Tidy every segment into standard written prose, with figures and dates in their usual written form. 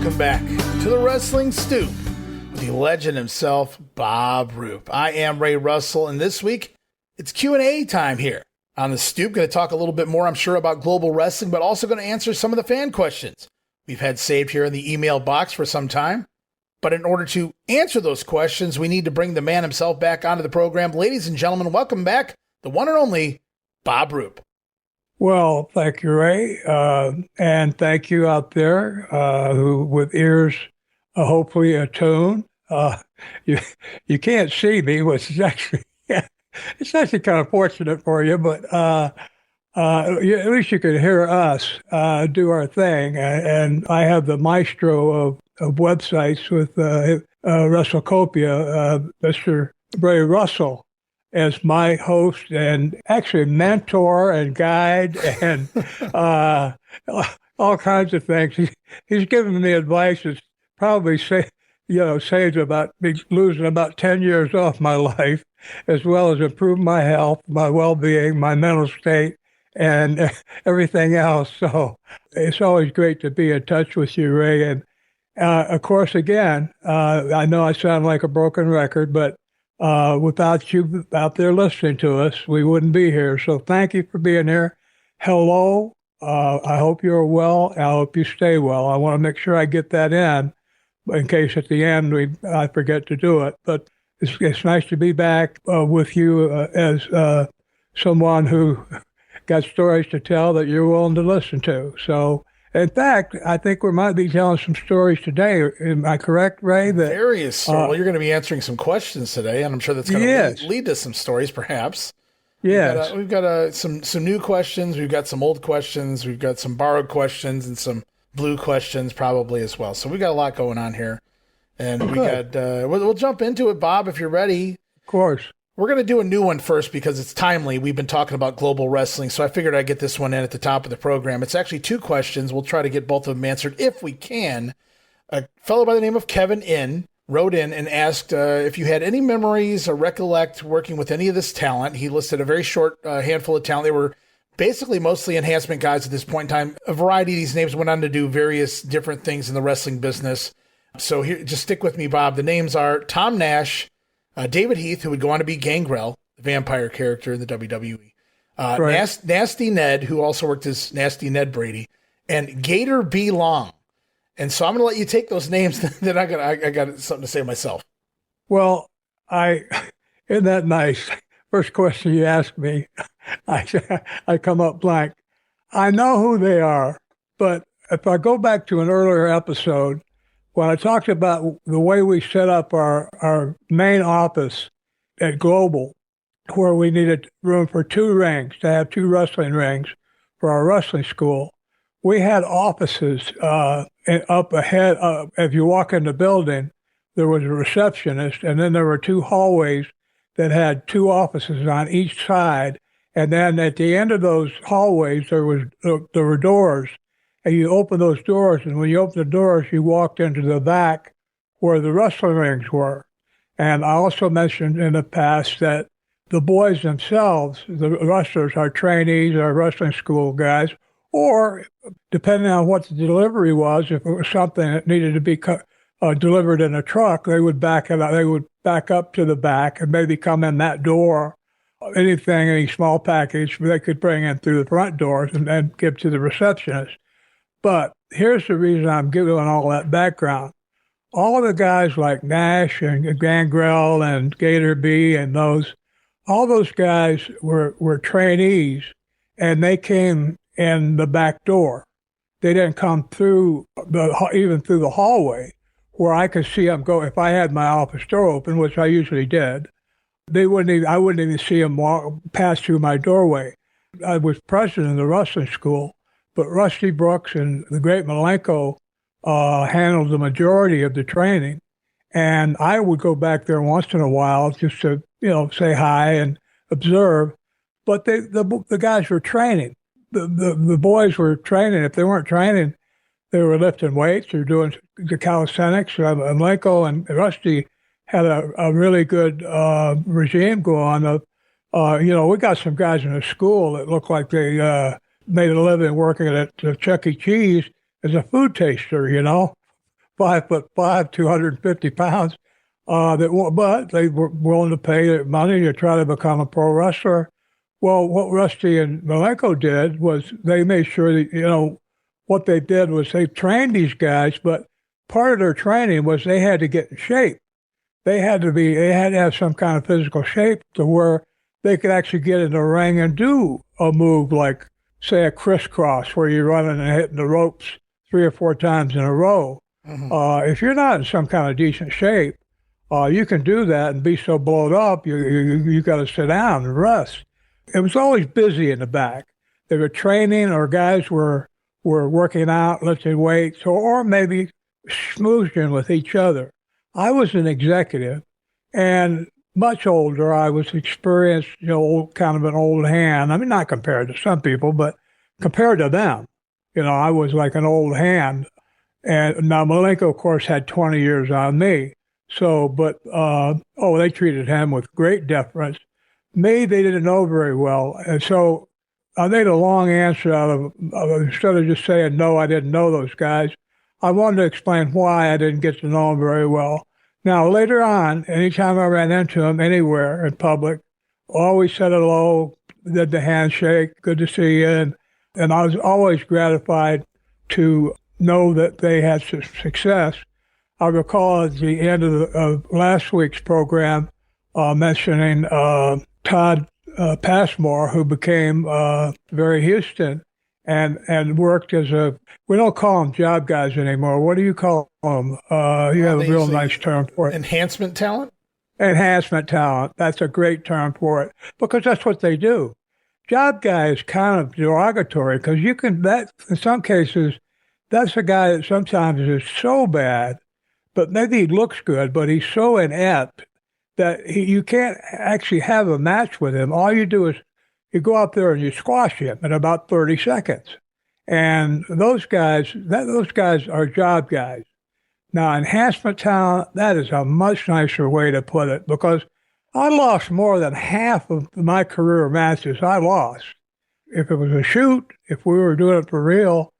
welcome back to the Wrestling Stoop with the legend himself, Bob Roop. I am Ray Russell, and this week it's Q&A time here on the Stoop. Going to talk a little bit more, I'm sure, about global wrestling, but also going to answer some of the fan questions we've had saved here in the email box for some time. But in order to answer those questions, we need to bring the man himself back onto the program. Ladies and gentlemen, welcome back the one and only Bob Roop. Well, thank you, Ray, and thank you out there who, with ears hopefully attuned. You can't see me, which is actually it's actually kind of fortunate for you, but at least you can hear us do our thing. And I have the maestro of websites with WrestleCopia, Mr. Ray Russell, as my host and actually mentor and guide and all kinds of things. He's given me advice that's probably saves about me losing about 10 years off my life, as well as improve my health, my well-being, my mental state, and everything else. So it's always great to be in touch with you, Ray. And of course, again, I know I sound like a broken record, but without you out there listening to us, we wouldn't be here. So thank you for being here. Hello. I hope you're well. I hope you stay well. I want to make sure I get that in case at the end I forget to do it. But it's nice to be back with you as someone who got stories to tell that you're willing to listen to. So, in fact, I think we might be telling some stories today. Am I correct, Ray? Various stories. Well, you're going to be answering some questions today, and I'm sure that's going to lead to some stories, perhaps. Yes. We've got some new questions. We've got some old questions. We've got some borrowed questions and some blue questions probably as well. So we got a lot going on here. And we'll jump into it, Bob, if you're ready. Of course. We're going to do a new one first because it's timely. We've been talking about global wrestling, so I figured I'd get this one in at the top of the program. It's actually two questions. We'll try to get both of them answered if we can. A fellow by the name of Kevin wrote in and asked if you had any memories or recollect working with any of this talent. He listed a very short handful of talent. They were basically mostly enhancement guys at this point in time. A variety of these names went on to do various different things in the wrestling business. So here, just stick with me, Bob. The names are Tom Nash, David Heath, who would go on to be Gangrel, the vampire character in the WWE. Right. Nasty Ned, who also worked as Nasty Ned Brady, and Gator B. Long. And so I'm going to let you take those names. Then I got something to say myself. Well, isn't that nice? First question you asked me, I come up blank. I know who they are, but if I go back to an earlier episode, when I talked about the way we set up our main office at Global, where we needed room for 2 rings, to have 2 wrestling rings for our wrestling school, we had offices up ahead. If you walk in the building, there was a receptionist, and then there were 2 hallways that had 2 offices on each side. And then at the end of those hallways, there were doors. And you open those doors, and when you open the doors, you walked into the back where the wrestling rings were. And I also mentioned in the past that the boys themselves, the wrestlers, are trainees, are wrestling school guys, or depending on what the delivery was, if it was something that needed to be delivered in a truck, they would back it up. They would back up to the back and maybe come in that door. Any small package they could bring in through the front doors and then give to the receptionist. But here's the reason I'm giving all that background. All of the guys like Nash and Gangrel and Gator B and all those guys were trainees, and they came in the back door. They didn't come even through the hallway where I could see them go. If I had my office door open, which I usually did, I wouldn't even see them pass through my doorway. I was president of the wrestling school, but Rusty Brooks and the great Malenko handled the majority of the training. And I would go back there once in a while just to, say hi and observe. But the guys were training. The boys were training. If they weren't training, they were lifting weights or doing the calisthenics. And Malenko and Rusty had a really good regime going on. We got some guys in the school that looked like they made a living working at Chuck E. Cheese as a food taster, 5'5", 250 pounds. But they were willing to pay their money to try to become a pro wrestler. Well, what Rusty and Malenko did was they made sure that, what they did was they trained these guys, but part of their training was they had to get in shape. They had to have some kind of physical shape to where they could actually get in the ring and do a move like, say, a crisscross where you're running and hitting the ropes 3 or 4 times in a row. Mm-hmm. If you're not in some kind of decent shape, you can do that and be so blown up, you got to sit down and rest. It was always busy in the back. They were training, or guys were working out, lifting weights, or maybe schmoozing with each other. I was an executive, and much older. I was experienced, kind of an old hand. I mean, not compared to some people, but compared to them, I was like an old hand. And now Malenko, of course, had 20 years on me. So, but, they treated him with great deference. Me, they didn't know very well. And so I made a long answer out of instead of just saying, no, I didn't know those guys. I wanted to explain why I didn't get to know them very well. Now, later on, anytime I ran into them anywhere in public, always said hello, did the handshake, good to see you. And I was always gratified to know that they had success. I recall at the end of last week's program mentioning Todd Passmore, who became Barry Houston and worked as we don't call them job guys anymore. What do you call them? You have a real nice term for it. Enhancement talent? Enhancement talent. That's a great term for it because that's what they do. Job guy is kind of derogatory because in some cases, that's a guy that sometimes is so bad, but maybe he looks good, but he's so inept that you can't actually have a match with him. All you do is you go out there and you squash him in about 30 seconds. And those guys are job guys. Now, enhancement talent, that is a much nicer way to put it because I lost more than half of my career matches. I lost. If it was a shoot, if we were doing it for real,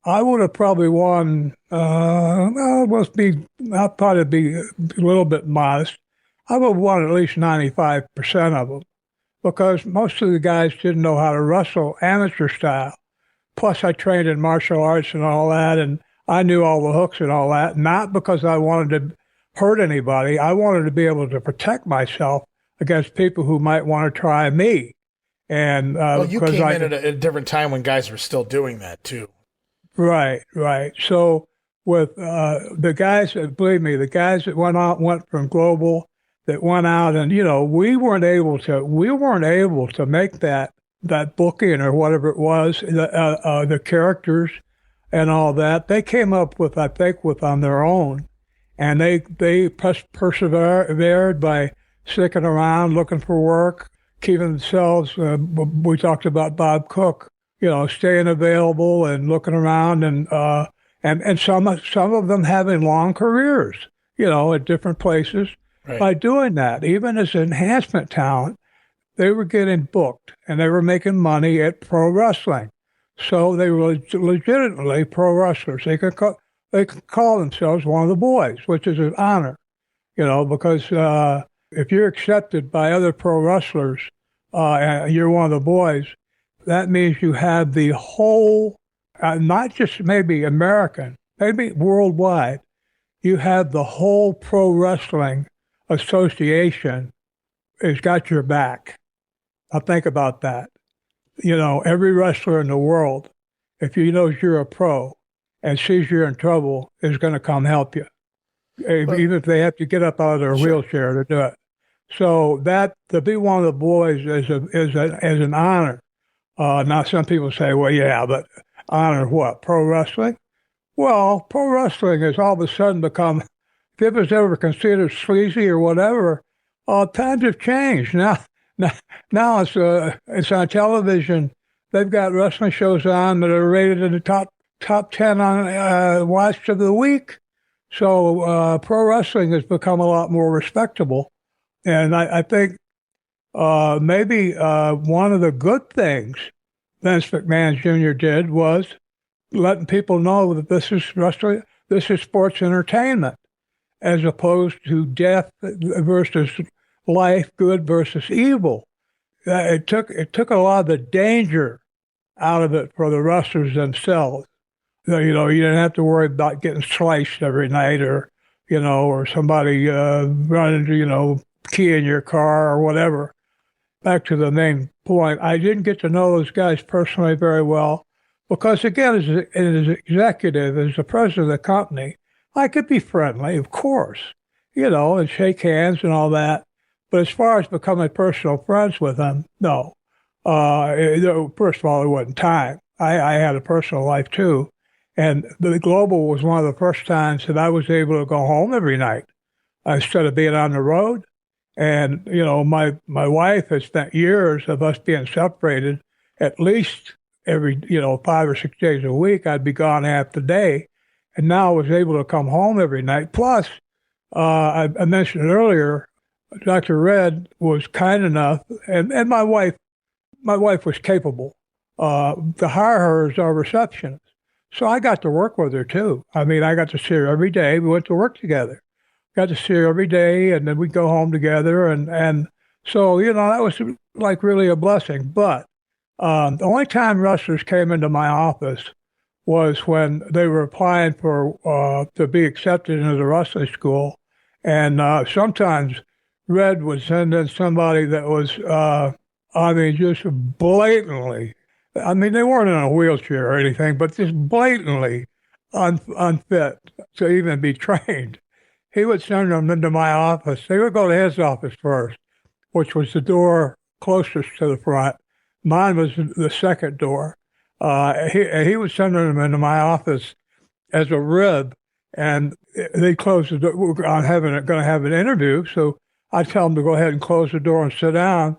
I would have probably won. I'll probably be a little bit modest. I would have won at least 95% of them because most of the guys didn't know how to wrestle amateur style. Plus, I trained in martial arts and all that, and I knew all the hooks and all that, not because I wanted to hurt anybody. I wanted to be able to protect myself against people who might want to try me. And you came in at a different time when guys were still doing that, too. Right. So with the guys, believe me, the guys that went from global, that went out, and we weren't able to make that booking or whatever it was, the characters and all that. They came up with, I think, on their own, and they persevered by sticking around, looking for work, keeping themselves. We talked about Bob Cook, staying available and looking around, and some of them having long careers, at different places. Right. By doing that, even as enhancement talent, they were getting booked and they were making money at pro wrestling. So they were legitimately pro wrestlers. They could call themselves one of the boys, which is an honor, because if you're accepted by other pro wrestlers, and you're one of the boys, that means you have the whole, not just maybe American, maybe worldwide, you have the whole pro wrestling association has got your back. Now think about that. Every wrestler in the world, if he knows you're a pro and sees you're in trouble, is going to come help you, even if they have to get up out of their wheelchair to do it. So that to be one of the boys is an honor. Now some people say, well, yeah, but honor what? Pro wrestling? Well, pro wrestling has all of a sudden become, if it was ever considered sleazy or whatever, times have changed. Now it's on television. They've got wrestling shows on that are rated in the top 10 on watch of the week. So pro wrestling has become a lot more respectable. And I think maybe one of the good things Vince McMahon Jr. did was letting people know that this is wrestling. This is sports entertainment as opposed to death versus life, good versus evil. It took a lot of the danger out of it for the wrestlers themselves. You know, you didn't have to worry about getting sliced every night, or or somebody running to key in your car or whatever. Back to the main point, I didn't get to know those guys personally very well because, again, as an executive, as the president of the company, I could be friendly, of course, and shake hands and all that. But as far as becoming personal friends with them, no. First of all, there wasn't time. I had a personal life too. And the Global was one of the first times that I was able to go home every night instead of being on the road. And, my wife has spent years of us being separated at least every, 5 or 6 days a week. I'd be gone half the day. And now I was able to come home every night. Plus, I mentioned it earlier, Dr. Red was kind enough, and my wife was capable to hire her as our receptionist. So I got to work with her too. I mean, I got to see her every day. We went to work together. Got to see her every day, and then we'd go home together. And so, that was like really a blessing. But the only time wrestlers came into my office was when they were applying for to be accepted into the wrestling school. And sometimes Red would send in somebody that was, just blatantly, they weren't in a wheelchair or anything, but just blatantly unfit to even be trained. He would send them into my office. They would go to his office first, which was the door closest to the front. Mine was the second door. He would send them into my office as a rib, and they closed the door. We're going to have an interview, so I'd tell them to go ahead and close the door and sit down.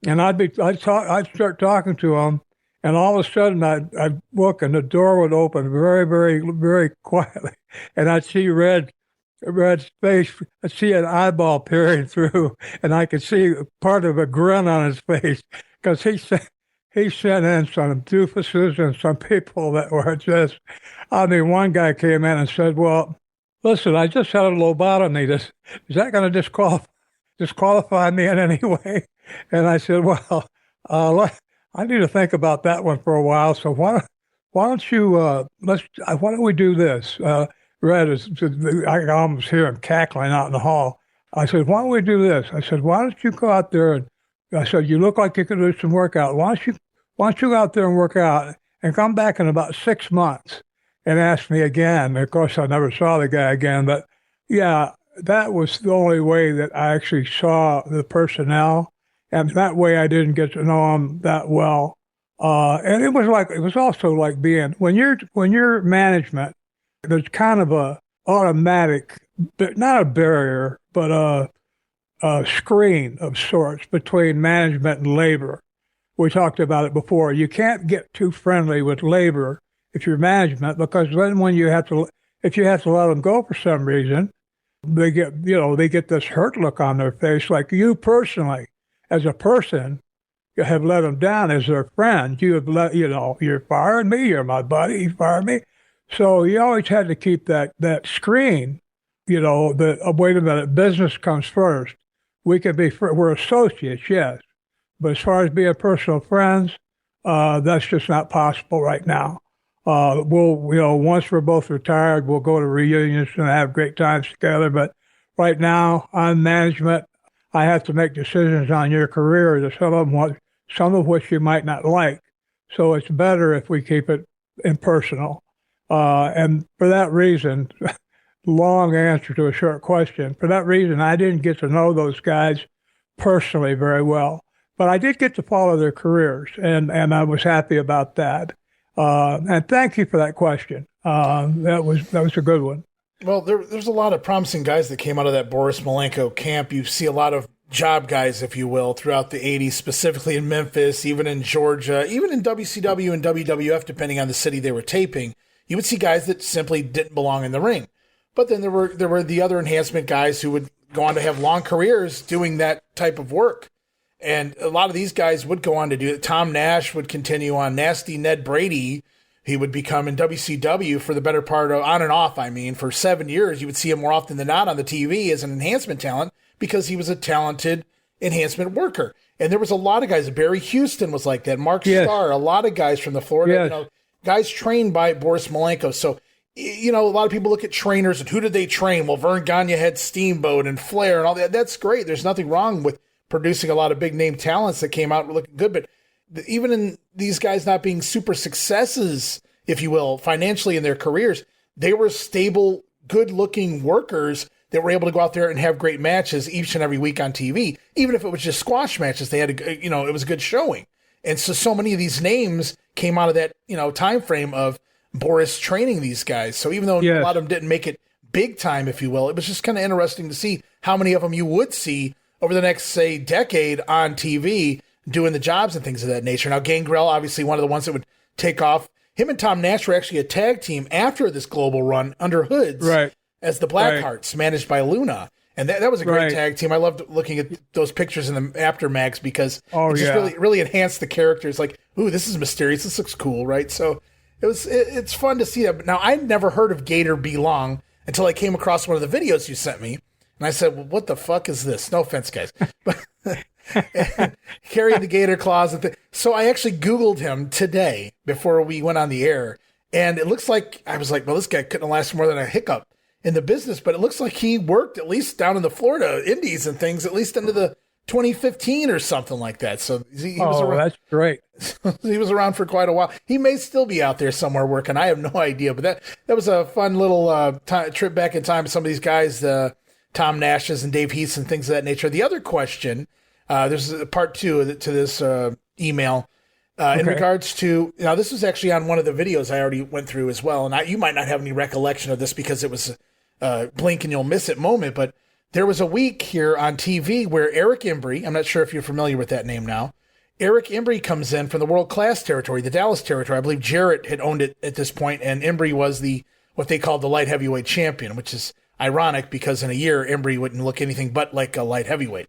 And I'd start talking to them, and all of a sudden I'd look, and the door would open very, very, very quietly, and I'd see Red's face. I'd see an eyeball peering through, and I could see part of a grin on his face because he sent in some doofuses and some people that were just. One guy came in and said, "Well, listen, I just had a lobotomy. Is that going to disqualify me in any way?" And I said, "Well, I need to think about that one for a while. So why don't we do this?" Red I can almost hear him cackling out in the hall. I said, "Why don't we do this?" I said, "Why don't you go out there?" And I said, "You look like you could do some workout. Why don't you go out there and work out and come back in about 6 months and ask me again?" Of course, I never saw the guy again, but yeah, that was the only way that I actually saw the personnel. And that way I didn't get to know them that well. And it was also like being, when you're management, there's kind of a automatic, not a barrier, but a screen of sorts between management and labor. We talked about it before. You can't get too friendly with labor if you're management, because then if you have to let them go for some reason, they get this hurt look on their face, like you personally, as a person, you have let them down. As their friend, you have you're firing me, you're my buddy, you fired me. So you always had to keep that screen, wait a minute, business comes first. We're associates, yes. But as far as being personal friends, that's just not possible right now. Once we're both retired, we'll go to reunions and have great times together. But right now, on management, I have to make decisions on your career that some of which you might not like. So it's better if we keep it impersonal. And for that reason, long answer to a short question, for that reason, I didn't get to know those guys personally very well. But I did get to follow their careers, and I was happy about that. And thank you for that question. That was a good one. Well, there's a lot of promising guys that came out of that Boris Malenko camp. You see a lot of job guys, if you will, throughout the 80s, specifically in Memphis, even in Georgia, even in WCW and WWF, depending on the city they were taping. You would see guys that simply didn't belong in the ring. But then there were the other enhancement guys who would go on to have long careers doing that type of work. And a lot of these guys would go on to do it. Tom Nash would continue on. Nasty Ned Brady He would become in WCW for the better part of on and off. I mean, for 7 years, you would see him more often than not on the TV as an enhancement talent because he was a talented enhancement worker. And there was a lot of guys. Barry Houston was like that. Mark Starr, a lot of guys from the Florida, guys trained by Boris Malenko. So, a lot of people look at trainers and who did they train? Well, Vern Gagne had Steamboat and Flair and all that. That's great. There's nothing wrong with producing a lot of big name talents that came out looking good. But even in these guys not being super successes, if you will, financially in their careers, they were stable, good looking workers that were able to go out there and have great matches each and every week on TV. Even if it was just squash matches, they had it was a good showing. And so many of these names came out of that, time frame of Boris training these guys. So even though a lot of them didn't make it big time, if you will, it was just kind of interesting to see how many of them you would see over the next, say, decade on TV doing the jobs and things of that nature. Now, Gangrel, obviously one of the ones that would take off. Him and Tom Nash were actually a tag team after this global run under Hoods as the Blackhearts, managed by Luna. And that was a great tag team. I loved looking at those pictures in the Apter Magazines because it just really enhanced the characters. Like, ooh, this is mysterious. This looks cool, right? So it's fun to see that. Now, I'd never heard of Gator Be Long until I came across one of the videos you sent me. And I said, well, what the fuck is this? No offense, guys. But carrying the gator claws. So I actually Googled him today before we went on the air. And it looks like, I was like, well, this guy couldn't last more than a hiccup in the business. But it looks like he worked at least down in the Florida Indies and things, at least into the 2015 or something like that. So he was around. That's great. He was around for quite a while. He may still be out there somewhere working. I have no idea. But that was a fun little trip back in time. Some of these guys, Tom Nash's and Dave Heath's and things of that nature. The other question, there's a part two to this email in regards to, now this was actually on one of the videos I already went through as well. And you might not have any recollection of this because it was a blink and you'll miss it moment, but there was a week here on TV where Eric Embry, I'm not sure if you're familiar with that name now, Eric Embry comes in from the world class territory, the Dallas territory. I believe Jarrett had owned it at this point, and Embry was what they called the light heavyweight champion, which is ironic because in a year, Embry wouldn't look anything but like a light heavyweight.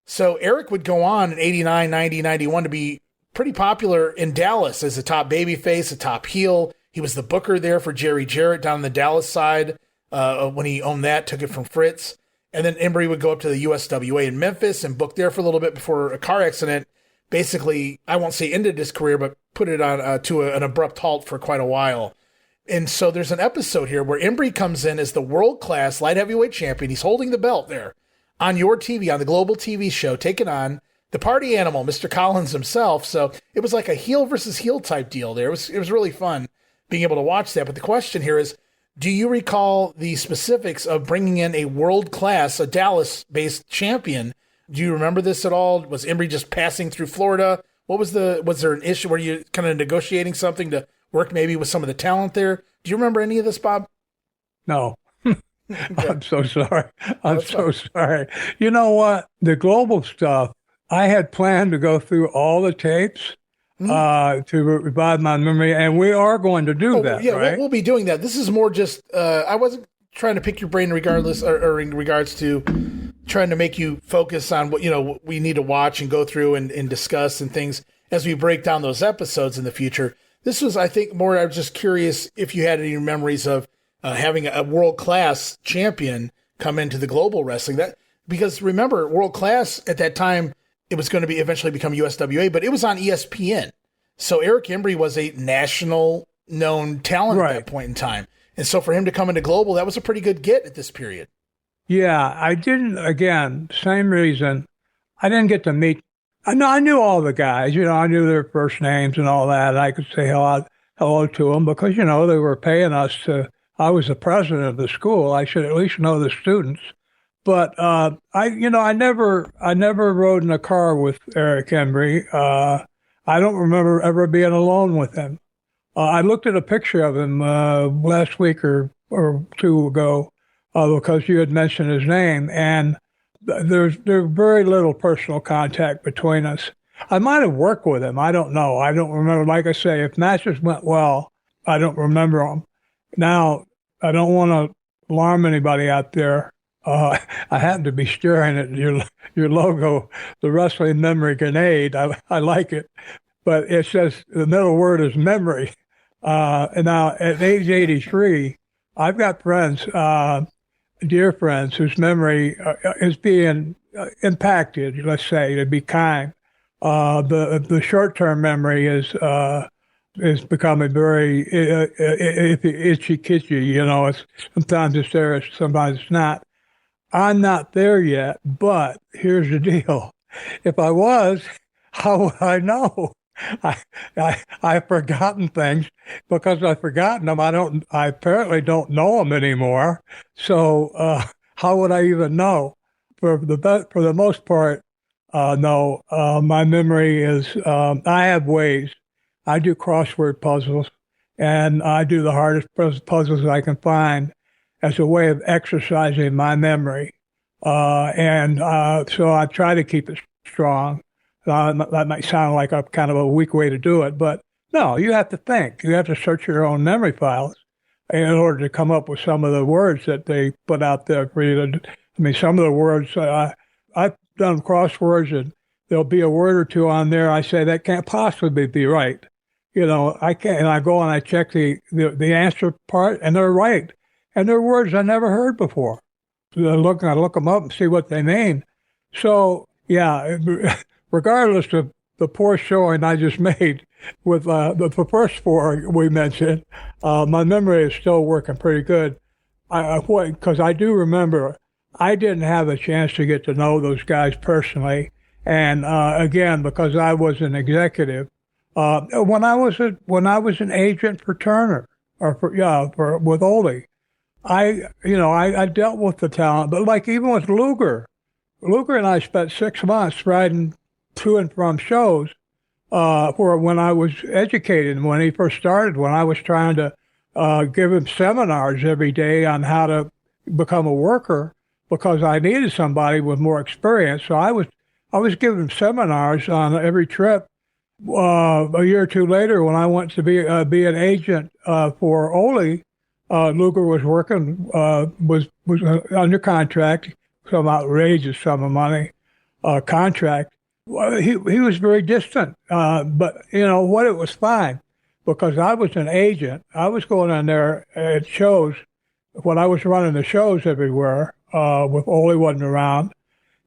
So Eric would go on in 89, 90, 91 to be pretty popular in Dallas as a top babyface, a top heel. He was the booker there for Jerry Jarrett down on the Dallas side when he owned that, took it from Fritz. And then Embry would go up to the USWA in Memphis and book there for a little bit before a car accident basically, I won't say ended his career, but put it on to an abrupt halt for quite a while. And so there's an episode here where Embry comes in as the world-class light heavyweight champion. He's holding the belt there on your TV, on the global TV show, taking on the party animal, Mr. Collins himself. So it was like a heel versus heel type deal there. It was really fun being able to watch that. But the question here is, do you recall the specifics of bringing in a world-class, a Dallas-based champion? Do you remember this at all? Was Embry just passing through Florida? Was there an issue? Were you kind of negotiating something to work maybe with some of the talent there? Do you remember any of this, Bob? No. I'm so sorry. I'm so sorry. You know what? The global stuff, I had planned to go through all the tapes to revive my memory, and we are going to do that. Yeah, right? We'll be doing that. This is more just, I wasn't trying to pick your brain regardless, or in regards to trying to make you focus on what we need to watch and go through and discuss and things as we break down those episodes in the future. This was, I think, more, I was just curious if you had any memories of having a world-class champion come into the global wrestling. Because remember, world-class at that time, it was going to eventually become USWA, but it was on ESPN. So Eric Embry was a national known talent at that point in time. And so for him to come into global, that was a pretty good get at this period. Yeah, I didn't, again, same reason. I didn't get to meet, I knew all the guys, I knew their first names and all that. I could say hello to them because, they were paying us I was the president of the school. I should at least know the students. But I never rode in a car with Eric Embry. I don't remember ever being alone with him. I looked at a picture of him last week or two ago because you had mentioned his name, and there's very little personal contact between us. I might have worked with him. I don't know. I don't remember. Like I say, if matches went well, I don't remember them. Now, I don't want to alarm anybody out there. I happen to be staring at your logo, the Wrestling Memory Grenade. I like it, but it says the middle word is memory. And now at age 83, I've got friends, dear friends, whose memory is being impacted, let's say, to be kind. The short-term memory is becoming very itchy-kitchy. You know, sometimes it's there, sometimes it's not. I'm not there yet, but here's the deal. If I was, how would I know? I've forgotten things because I've forgotten them. I apparently don't know them anymore. So how would I even know? For the most part, no. My memory is. I have ways. I do crossword puzzles, and I do the hardest puzzles I can find as a way of exercising my memory. So I try to keep it strong. That might sound like a kind of a weak way to do it, but no, you have to think. You have to search your own memory files in order to come up with some of the words that they put out there for you to. I mean, some of the words, I've done crosswords, and there'll be a word or two on there. I say, that can't possibly be right. You know, I can't, and I go and I check the answer part, and they're right. And they're words I never heard before. I look them up and see what they mean. So, yeah, regardless of the poor showing I just made with the first four we mentioned, my memory is still working pretty good. Because I do remember I didn't have a chance to get to know those guys personally. And again, because I was an executive, when I was an agent for Turner with Ole, I dealt with the talent, but like even with Luger and I spent 6 months riding to and from shows for when I was educated, when he first started, when I was trying to give him seminars every day on how to become a worker because I needed somebody with more experience. So I was giving seminars on every trip. A year or two later, when I went to be an agent for Ole, Luger was working, was under contract, some outrageous sum of money, contract. Well, he was very distant, but you know what? It was fine because I was an agent. I was going on there at shows when I was running the shows everywhere. With Ole wasn't around,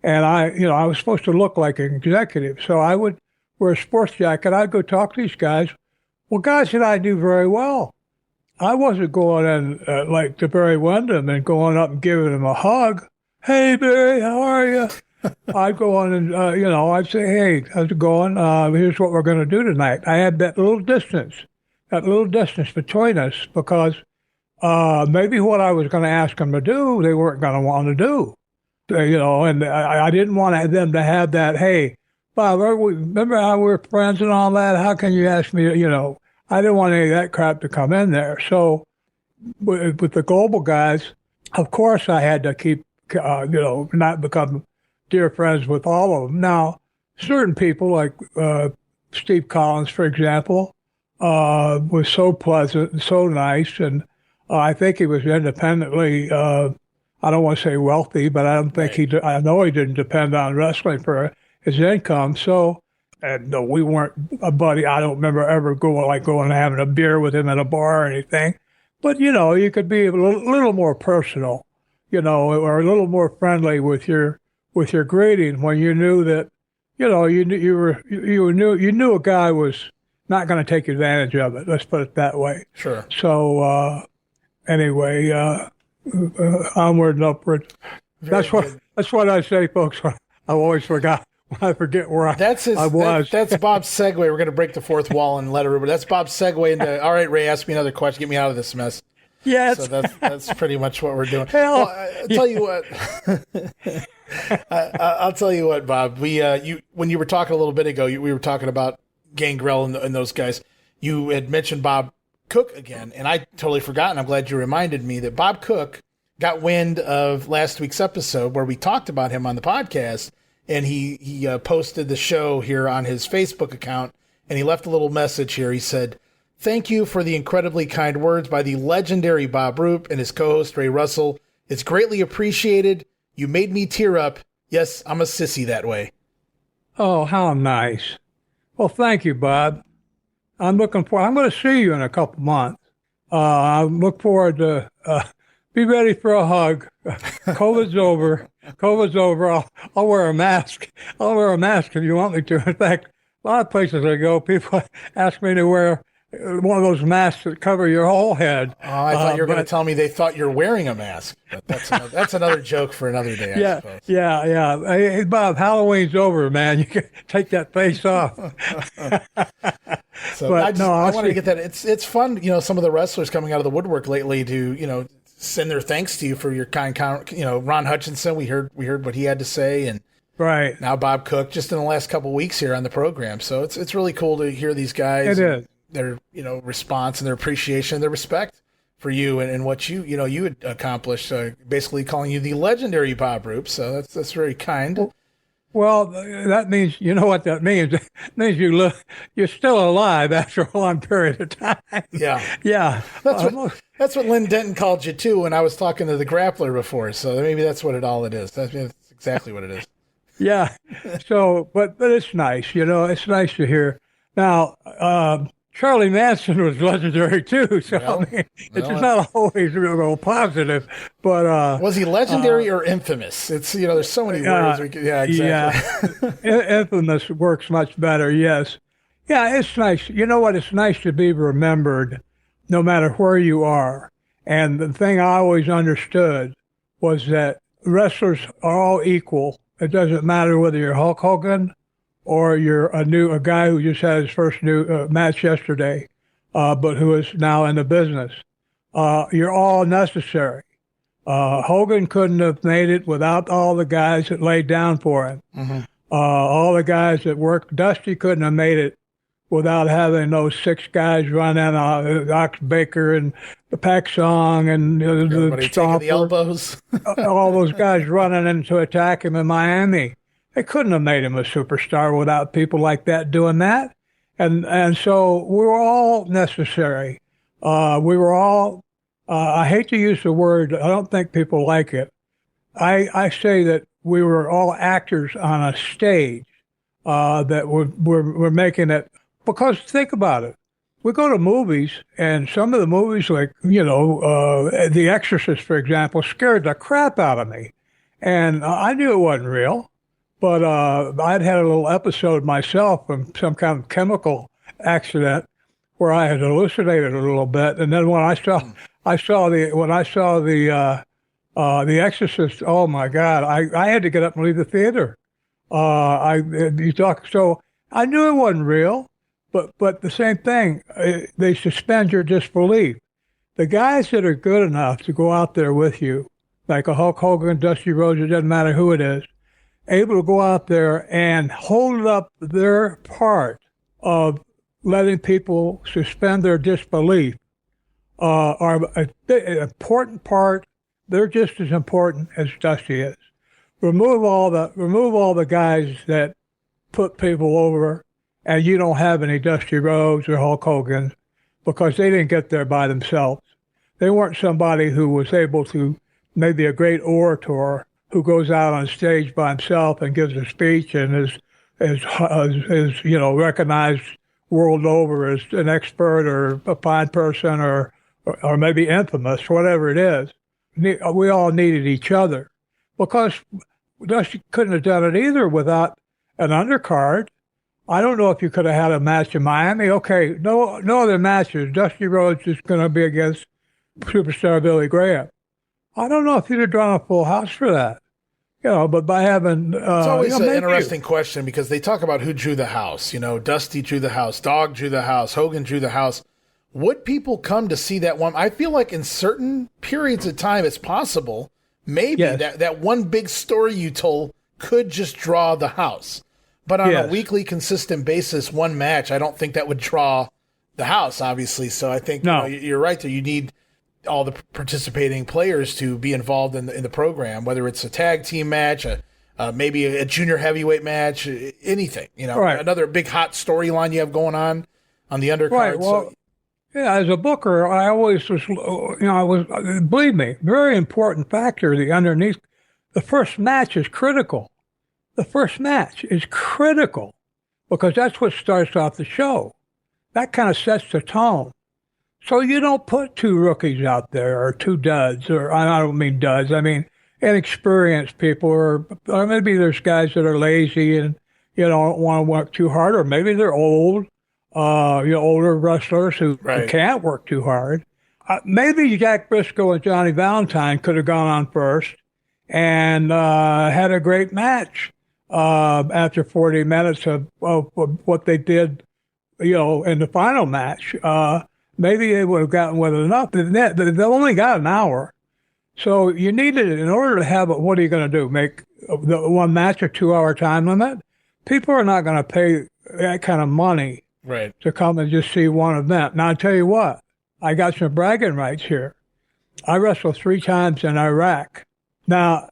and I was supposed to look like an executive, so I would wear a sports jacket. I'd go talk to these guys. Well, guys that I knew very well. I wasn't going in like to Barry Windham and going up and giving him a hug. Hey, Barry, how are you? I'd go on and, I'd say, hey, how's it going? Here's what we're going to do tonight. I had that little distance between us because maybe what I was going to ask them to do, they weren't going to want to do. And I didn't want them to have that, hey, Bob, remember how we were friends and all that? How can you ask me, I didn't want any of that crap to come in there. So with the global guys, of course I had to keep, not become dear friends with all of them. Now, certain people like Steve Collins, for example, was so pleasant and so nice. And I think he was independently, I don't want to say wealthy, but I don't think I know he didn't depend on wrestling for his income. So, and no, we weren't a buddy. I don't remember ever going and having a beer with him at a bar or anything. But, you could be a little more personal, or a little more friendly with your greeting when you knew that, you knew a guy was not going to take advantage of it. Let's put it that way. Sure. So, anyway, onward and upward. That's what I say, folks. I always forgot. I forget where I was. That's Bob's segue. We're going to break the fourth wall and let everybody. That's Bob's segue into. All right, Ray, ask me another question. Get me out of this mess. Yeah. So that's pretty much what we're doing. Hell, well, I'll tell you what. I'll tell you what, Bob. When you were talking a little bit ago, we were talking about Gangrel and those guys. You had mentioned Bob Cook again, and I totally forgot. And I'm glad you reminded me that Bob Cook got wind of last week's episode where we talked about him on the podcast. And he posted the show here on his Facebook account, and he left a little message here. He said, "Thank you for the incredibly kind words by the legendary Bob Roop and his co-host Ray Russell. It's greatly appreciated. You made me tear up. Yes, I'm a sissy that way." Oh, how nice. Well, thank you, Bob. I'm going to see you in a couple months. I look forward to, be ready for a hug. COVID's over. COVID's over. I'll wear a mask. I'll wear a mask if you want me to. In fact, a lot of places I go, people ask me to wear one of those masks that cover your whole head. Oh, I thought you were going to tell me they thought you're wearing a mask. But that's another joke for another day, I suppose. Yeah. Hey, Bob, Halloween's over, man. You can take that face off. So I wanted to get that. It's fun, some of the wrestlers coming out of the woodwork lately to, send their thanks to you for your kind, Ron Hutchinson, we heard what he had to say, and right now Bob Cook, just in the last couple of weeks here on the program. So it's really cool to hear these guys. It is. Their response and their appreciation and their respect for you and what you had accomplished, basically calling you the legendary Bob Roop. So that's very kind. Well, that means, you know what that means? It means you're still alive after a long period of time. Yeah. That's what Lynn Denton called you too when I was talking to the grappler before. So maybe that's what it is. That's exactly what it is. Yeah. So, but it's nice, it's nice to hear. Now, Charlie Manson was legendary too, so it's not always real positive. But was he legendary or infamous? It's there's so many words. Exactly. Yeah, infamous works much better. Yes, yeah, it's nice. You know what? It's nice to be remembered, no matter where you are. And the thing I always understood was that wrestlers are all equal. It doesn't matter whether you're Hulk Hogan or you're a guy who just had his first match yesterday, but who is now in the business. You're all necessary. Hogan couldn't have made it without all the guys that laid down for him. Mm-hmm. All the guys that worked. Dusty couldn't have made it without having those 6 guys running, Ox Baker and the Pack Song and the taking the elbows. all those guys running in to attack him in Miami. They couldn't have made him a superstar without people like that doing that. And so we were all necessary. We were all, I hate to use the word, I don't think people like it. I say that we were all actors on a stage that we're making it. Because think about it. We go to movies, and some of the movies like, The Exorcist, for example, scared the crap out of me. And I knew it wasn't real. But I'd had a little episode myself from some kind of chemical accident where I had hallucinated a little bit, and then when I saw the Exorcist, oh my God, I had to get up and leave the theater. So I knew it wasn't real, but the same thing, they suspend your disbelief. The guys that are good enough to go out there with you, like a Hulk Hogan, Dusty Rhodes, it doesn't matter who it is, able to go out there and hold up their part of letting people suspend their disbelief are an important part. They're just as important as Dusty is. Remove all the guys that put people over, and you don't have any Dusty Rhodes or Hulk Hogan because they didn't get there by themselves. They weren't somebody who was able to, maybe a great orator who goes out on stage by himself and gives a speech and is recognized world over as an expert or a fine person or maybe infamous, whatever it is. We all needed each other because Dusty couldn't have done it either without an undercard. I don't know if you could have had a match in Miami. Okay, no other matches. Dusty Rhodes is going to be against superstar Billy Graham. I don't know if you'd have drawn a full house for that, but by having... it's always an interesting question because they talk about who drew the house. Dusty drew the house, Dog drew the house, Hogan drew the house. Would people come to see that one? I feel like in certain periods of time, it's possible. Maybe that one big story you told could just draw the house. But on a weekly, consistent basis, one match, I don't think that would draw the house, obviously. So I think you're right there. You need all the participating players to be involved in the program, whether it's a tag team match, maybe a junior heavyweight match, anything. Another big hot storyline you have going on the undercard. Right. Well, as a booker, I always was, believe me, very important factor. The first match is critical. The first match is critical because that's what starts off the show. that kind of sets the tone. So you don't put two rookies out there or two duds, or I don't mean duds, I mean inexperienced people, or maybe there's guys that are lazy and, don't want to work too hard, or maybe they're old, older wrestlers who can't work too hard. Maybe Jack Briscoe and Johnny Valentine could have gone on first and had a great match after 40 minutes of what they did, in the final match. Maybe they would have gotten with enough. They only got an hour. So you needed it in order to have it. What are you going to do? Make the one match a 2-hour time limit? People are not going to pay that kind of money to come and just see one event. Now, I tell you what, I got some bragging rights here. I wrestled 3 times in Iraq. Now,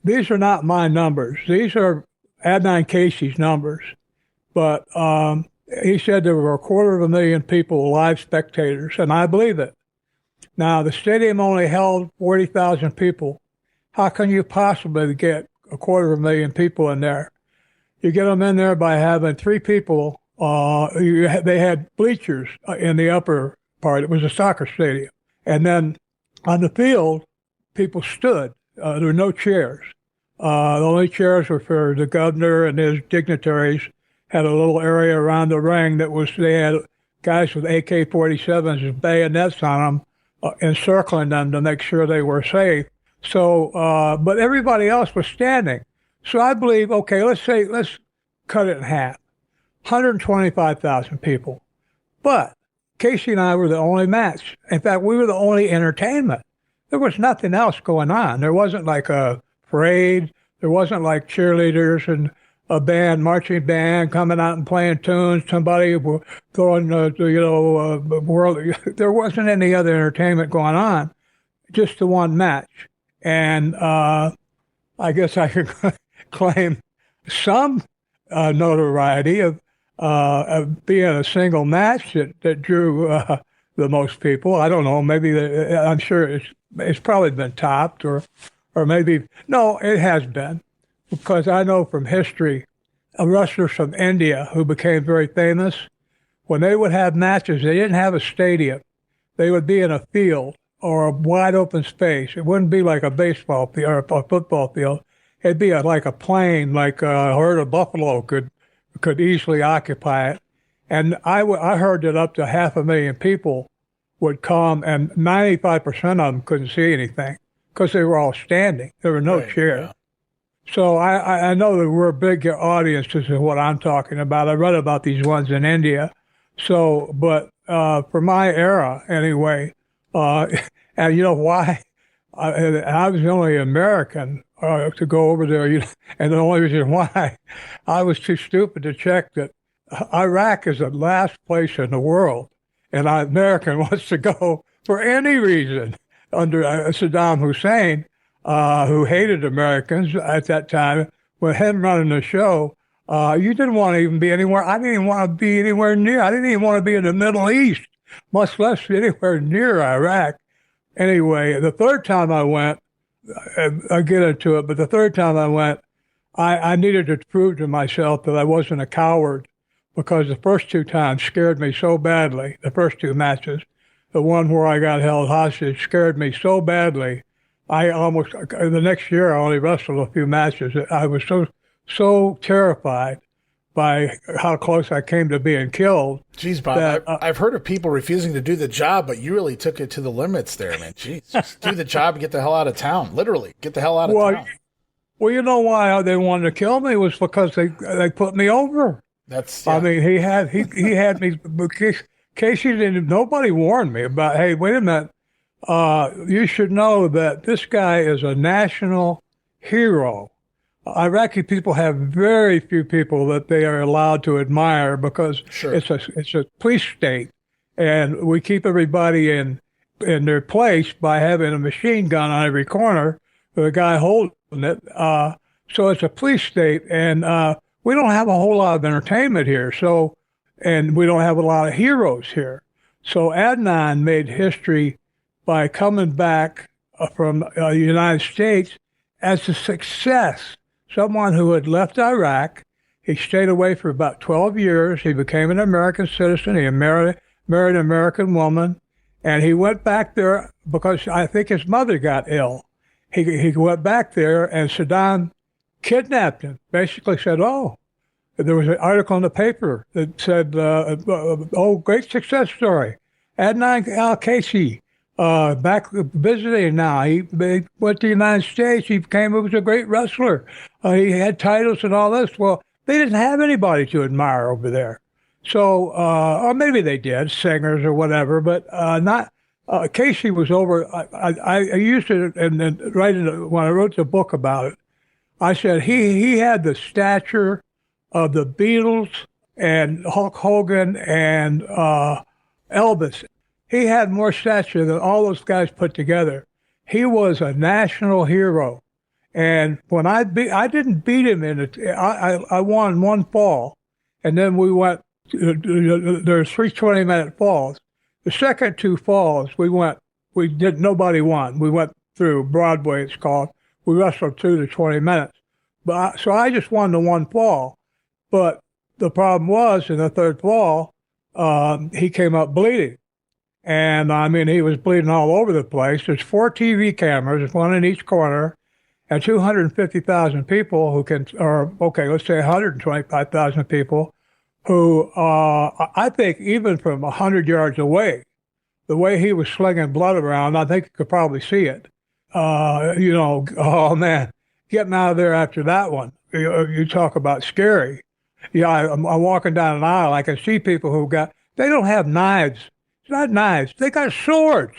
these are not my numbers. These are Adnan Casey's numbers. But he said there were 250,000 people, live spectators, and I believe it. Now, the stadium only held 40,000 people. How can you possibly get 250,000 people in there? You get them in there by having 3 people. They had bleachers in the upper part. It was a soccer stadium. And then on the field, people stood. There were no chairs. The only chairs were for the governor and his dignitaries. Had a little area around the ring they had guys with AK-47s and bayonets on them, encircling them to make sure they were safe. So, but everybody else was standing. So I believe, okay, let's cut it in half. 125,000 people. But Casey and I were the only match. In fact, we were the only entertainment. There was nothing else going on. There wasn't like a parade. There wasn't like cheerleaders and a band, marching band coming out and playing tunes, somebody throwing, world. There wasn't any other entertainment going on, just the one match. And I guess I could claim some notoriety of being a single match that drew the most people. I don't know, maybe I'm sure it's probably been topped or maybe, no, it has been. Because I know from history, wrestlers from India who became very famous, when they would have matches, they didn't have a stadium. They would be in a field or a wide open space. It wouldn't be like a baseball field or a football field. It'd be like a plain, like a herd of buffalo could easily occupy it. And I heard that up to 500,000 people would come, and 95% of them couldn't see anything because they were all standing. There were no chairs. Yeah. So I know that we're a big audience. This is what I'm talking about. I read about these ones in India. So, but for my era anyway, and you know why? I was the only American to go over there, and the only reason why I was too stupid to check that Iraq is the last place in the world, and an American wants to go for any reason under Saddam Hussein. Who hated Americans at that time, with him running the show, you didn't want to even be anywhere. I didn't even want to be anywhere near. I didn't even want to be in the Middle East, much less anywhere near Iraq. Anyway, the third time I went, I'll get into it, but the third time I went, I needed to prove to myself that I wasn't a coward, because the first 2 times scared me so badly, the first 2 matches. The one where I got held hostage scared me so badly. The next year, I only wrestled a few matches. I was so terrified by how close I came to being killed. Jeez, Bob, I've heard of people refusing to do the job, but you really took it to the limits there, man. Jeez, just do the job and get the hell out of town. Literally, get the hell out of town. Well, you know why they wanted to kill me was because they put me over. I mean, he had me. Casey didn't. Nobody warned me about. Hey, wait a minute. You should know that this guy is a national hero. Iraqi people have very few people that they are allowed to admire because it's a police state, and we keep everybody in their place by having a machine gun on every corner with a guy holding it. So it's a police state, and we don't have a whole lot of entertainment here. So, and we don't have a lot of heroes here. So Adnan made history by coming back from the United States as a success. Someone who had left Iraq, He stayed away for about 12 years. He became an American citizen. He married an American woman. And he went back there because I think his mother got ill. He went back there, and Saddam kidnapped him, basically said, oh, there was an article in the paper that said, oh, great success story. Adnan al-Kaisi, back visiting now. He went to the United States. He was a great wrestler. He had titles and all this. Well, they didn't have anybody to admire over there. So, or maybe they did, singers or whatever, but not. Casey was over. I used it and when I wrote the book about it, I said he had the stature of the Beatles and Hulk Hogan and Elvis. He had more stature than all those guys put together. He was a national hero. And when I didn't beat him in it. I won one fall, and then we went. There's 3 20-minute falls. The second 2 falls, nobody won. We went through Broadway, it's called. We wrestled 2 to 20 minutes. So I just won the 1 fall. But the problem was, in the 3rd fall, he came up bleeding. And I mean, he was bleeding all over the place. There's 4 TV cameras, 1 in each corner, and 250,000 people let's say 125,000 people who, I think even from 100 yards away, the way he was slinging blood around, I think you could probably see it. Oh man, getting out of there after that one, you talk about scary. Yeah, I'm walking down an aisle, I can see people they don't have knives. It's not knives, they got swords.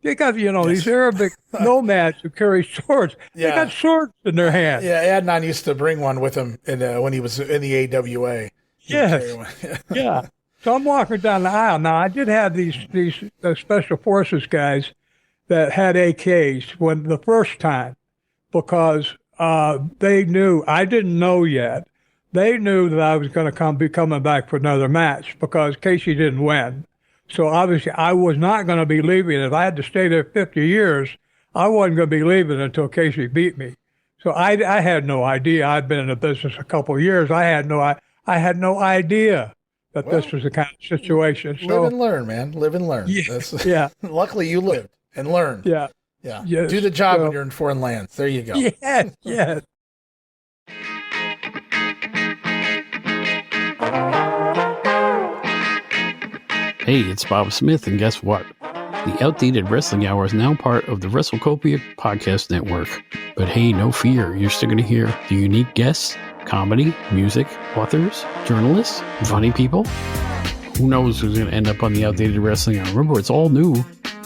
They got, these Arabic nomads who carry swords. Yeah. They got swords in their hands. Yeah, Adnan used to bring one with him when he was in the AWA. Yes. Yeah. So I'm walking down the aisle. Now, I did have these special forces guys that had AKs the first time because they knew, I didn't know yet, they knew that I was going to be coming back for another match because Casey didn't win. So obviously I was not going to be leaving. If I had to stay there 50 years, I wasn't going to be leaving until Casey beat me. So I had no idea. I'd been in the business a couple of years. I had no idea that this was the kind of situation. Live and learn, man. Live and learn. Yeah. Luckily, you lived and learned. Yeah. Yeah. Yes. Do the job when you're in foreign lands. There you go. Yes. Yes. Hey, it's Bob Smith, and guess what? The Outdated Wrestling Hour is now part of the WrestleCopia podcast network. But hey, no fear, you're still going to hear the unique guests, comedy, music, authors, journalists, funny people. Who knows who's going to end up on the Outdated Wrestling Hour? Remember, it's all new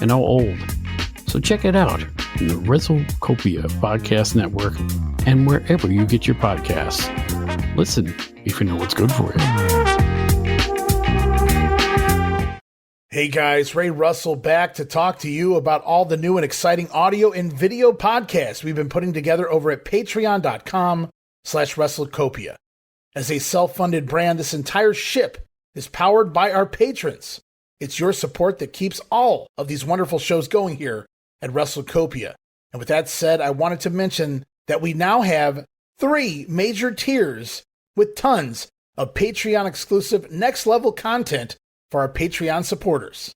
and all old. So check it out in the WrestleCopia podcast network and wherever you get your podcasts. Listen if you know what's good for you. Hey guys, Ray Russell back to talk to you about all the new and exciting audio and video podcasts we've been putting together over at patreon.com/WrestleCopia. As a self-funded brand, this entire ship is powered by our patrons. It's your support that keeps all of these wonderful shows going here at WrestleCopia. And with that said, I wanted to mention that we now have 3 major tiers with tons of Patreon-exclusive next-level content for our Patreon supporters.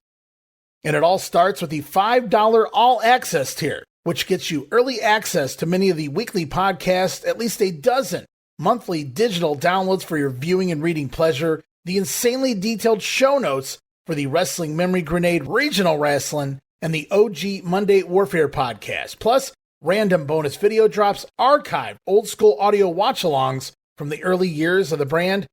And it all starts with the $5 all-access tier, which gets you early access to many of the weekly podcasts, at least a dozen monthly digital downloads for your viewing and reading pleasure, the insanely detailed show notes for the Wrestling Memory Grenade Regional Wrestling, and the OG Monday Warfare podcast, plus random bonus video drops, archived old-school audio watch-alongs from the early years of the brand.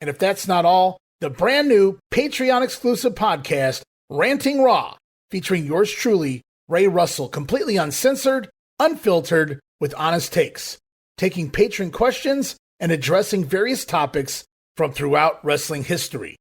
And if that's not all, the brand new Patreon-exclusive podcast, Ranting Raw, featuring yours truly, Ray Russell, completely uncensored, unfiltered, with honest takes, taking patron questions and addressing various topics from throughout wrestling history.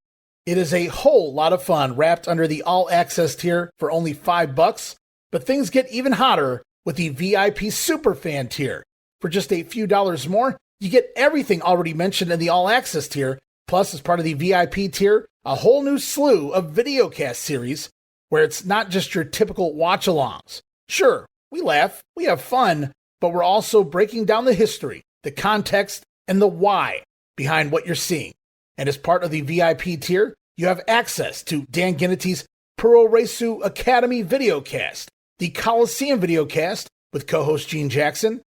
It is a whole lot of fun wrapped under the all-access tier for only $5, but things get even hotter with the VIP Superfan tier. For just a few dollars more, you get everything already mentioned in the all-access tier, plus as part of the VIP tier, a whole new slew of videocast series where it's not just your typical watch-alongs. Sure, we laugh, we have fun, but we're also breaking down the history, the context, and the why behind what you're seeing. And as part of the VIP tier, you have access to Dan Gennety's Puro Resu Academy videocast, the Coliseum videocast with co-host Gene Jackson,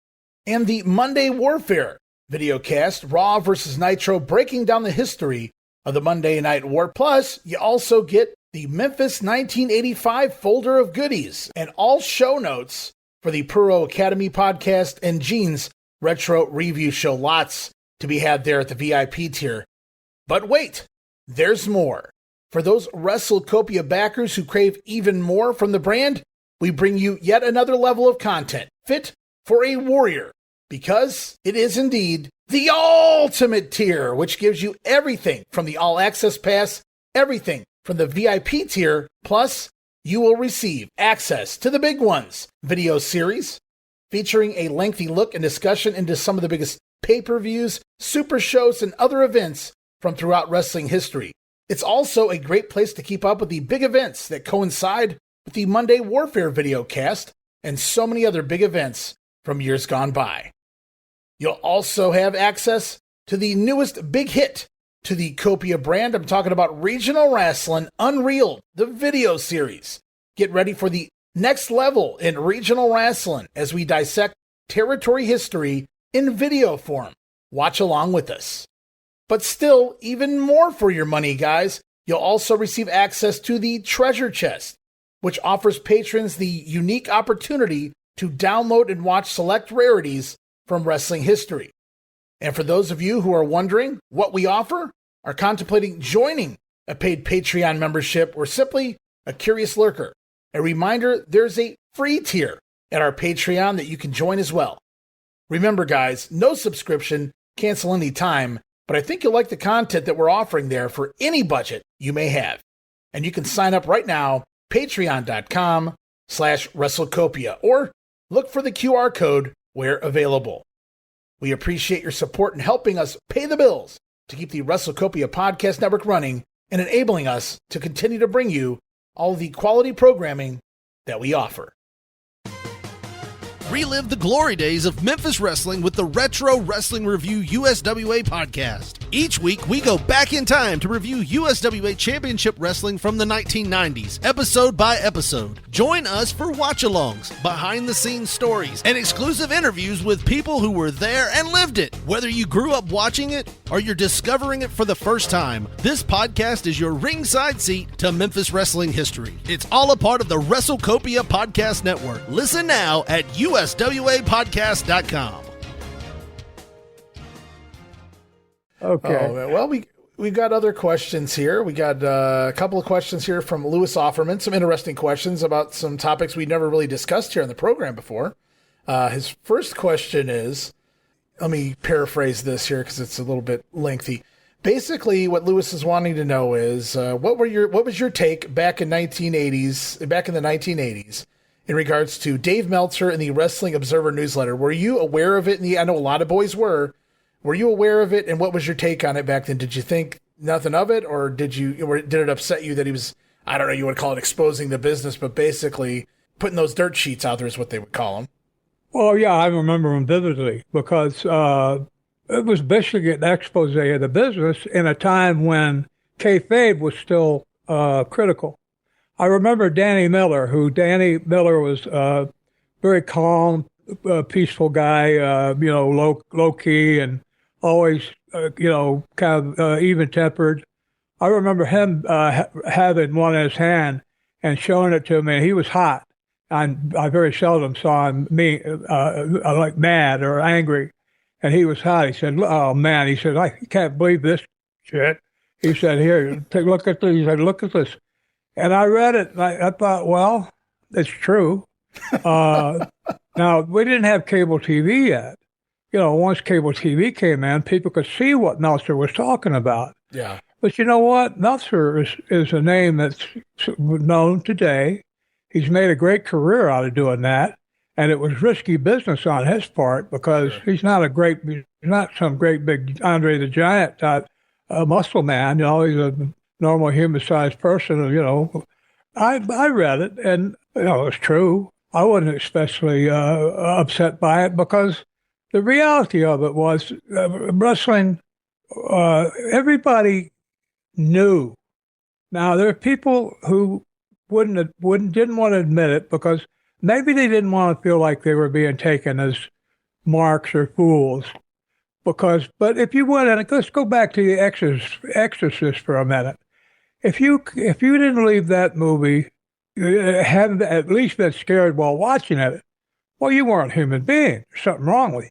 and the Monday Warfare videocast, Raw vs. Nitro, breaking down the history of the Monday Night War. Plus, you also get the Memphis 1985 folder of goodies and all show notes for the Puro Academy podcast and Gene's retro review show. Lots to be had there at the VIP tier. But wait, there's more. For those WrestleCopia backers who crave even more from the brand, we bring you yet another level of content fit for a warrior, because it is indeed the ultimate tier, which gives you everything from the All Access Pass, everything from the VIP tier, plus you will receive access to the big ones video series featuring a lengthy look and discussion into some of the biggest pay-per-views, super shows, and other events from throughout wrestling history. It's also a great place to keep up with the big events that coincide with the Monday Warfare videocast and so many other big events from years gone by. You'll also have access to the newest big hit to the Copia brand. I'm talking about Regional Wrestling Unreal, the video series. Get ready for the next level in regional wrestling as we dissect territory history in video form. Watch along with us. But still, even more for your money, guys. You'll also receive access to the Treasure Chest, which offers patrons the unique opportunity to download and watch select rarities from wrestling history. And for those of you who are wondering what we offer, are contemplating joining a paid Patreon membership, or simply a curious lurker, a reminder there's a free tier at our Patreon that you can join as well. Remember, guys, no subscription, cancel any time, but I think you'll like the content that we're offering there for any budget you may have. And you can sign up right now, patreon.com/WrestleCopia, or look for the QR code where available. We appreciate your support in helping us pay the bills to keep the WrestleCopia podcast network running and enabling us to continue to bring you all the quality programming that we offer. Relive the glory days of Memphis wrestling with the Retro Wrestling Review USWA podcast. Each week, we go back in time to review USWA Championship Wrestling from the 1990s, episode by episode. Join us for watch-alongs, behind-the-scenes stories, and exclusive interviews with people who were there and lived it. Whether you grew up watching it or you're discovering it for the first time, this podcast is your ringside seat to Memphis wrestling history. It's all a part of the WrestleCopia Podcast Network. Listen now at uswapodcast.com. Okay. Oh, well, we've got other questions here. We got a couple of questions here from Louis Offerman, some interesting questions about some topics we never really discussed here on the program before. His first question is, let me paraphrase this here because it's a little bit lengthy. Basically, what Louis is wanting to know is, what was your take back in the 1980s in regards to Dave Meltzer and the Wrestling Observer newsletter? Were you aware of it? I know a lot of boys were. Were you aware of it, and what was your take on it back then? Did you think nothing of it, or did it upset you that he was, I don't know, you would call it exposing the business, but basically putting those dirt sheets out there is what they would call them? Well, yeah, I remember him vividly because it was basically an expose of the business in a time when kayfabe was still critical. I remember Danny Miller was very calm, peaceful guy, low key and always, kind of even-tempered. I remember him having one in his hand and showing it to me. He was hot. I very seldom saw him like mad or angry, and he was hot. He said, "Oh man," he said, "I can't believe this shit." He said, "Here, take a look at this." He said, "Look at this," and I read it. And I thought, well, it's true. Now we didn't have cable TV yet. Once cable TV came in, people could see what Meltzer was talking about. Yeah. But you know what? Meltzer is a name that's known today. He's made a great career out of doing that, and it was risky business on his part because he's not some great big Andre the Giant type muscle man. He's a normal human-sized person. I read it, and it's true. I wasn't especially upset by it because the reality of it was wrestling everybody knew. Now there are people who didn't want to admit it because maybe they didn't want to feel like they were being taken as marks or fools. But if you went, and let's go back to the Exorcist for a minute. If you didn't leave that movie, hadn't at least been scared while watching it, well, you weren't a human being. There's something wrong with you.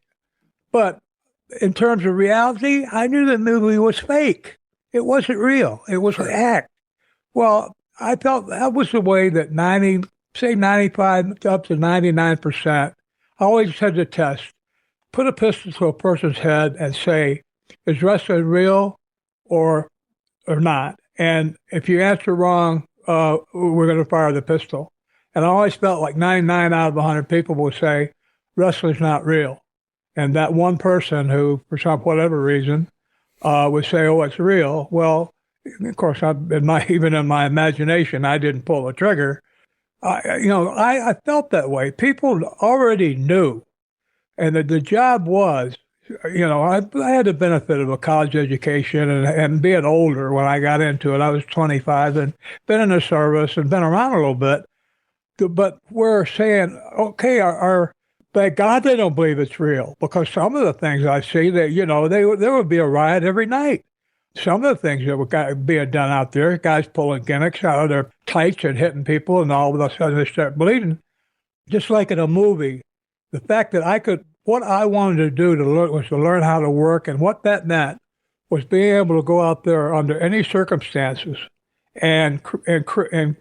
But in terms of reality, I knew the movie was fake. It wasn't real. It was an act. Well, I felt that was the way that 95 up to 99%, I always had to test. Put a pistol to a person's head and say, is wrestling real or not? And if you answer wrong, we're going to fire the pistol. And I always felt like 99 out of 100 people would say, wrestling's not real. And that one person who, for whatever reason, would say, oh, it's real. Well, of course, even in my imagination, I didn't pull the trigger. I felt that way. People already knew. And the job was, I had the benefit of a college education and being older when I got into it. I was 25 and been in the service and been around a little bit. But we're saying, okay, thank God they don't believe it's real, because some of the things I see that, there would be a riot every night. Some of the things that were being done out there, guys pulling gimmicks out of their tights and hitting people, and all of a sudden they start bleeding. Just like in a movie, the fact that what I wanted to do was to learn how to work, and what that meant was being able to go out there under any circumstances and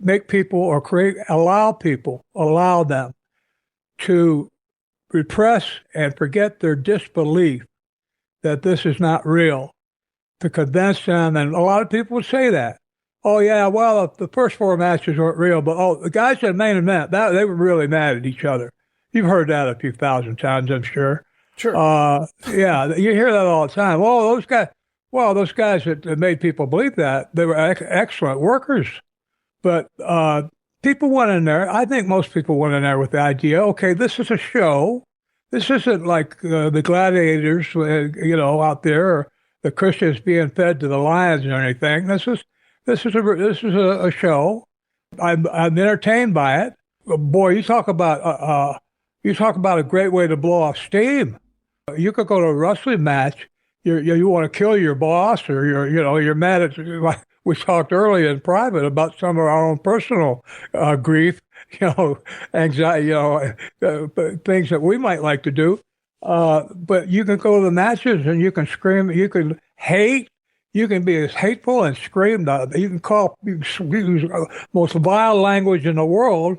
make people or allow them to repress and forget their disbelief that this is not real, to convince them. And a lot of people would say that. Oh, yeah, well, the first 4 matches weren't real, but the guys in the main event, they were really mad at each other. You've heard that a few thousand times, I'm sure. Sure. Yeah, you hear that all the time. Those guys that made people believe that, they were excellent workers. But people went in there. I think most people went in there with the idea, okay, this is a show. This isn't like the gladiators, out there, or the Christians being fed to the lions or anything. This is a show. I'm entertained by it. Boy, you talk about a great way to blow off steam. You could go to a wrestling match. You want to kill your boss, or you're mad at. We talked earlier in private about some of our own personal grief, anxiety, things that we might like to do. But you can go to the matches and you can scream, you can hate, you can be as hateful and scream. You can use most vile language in the world,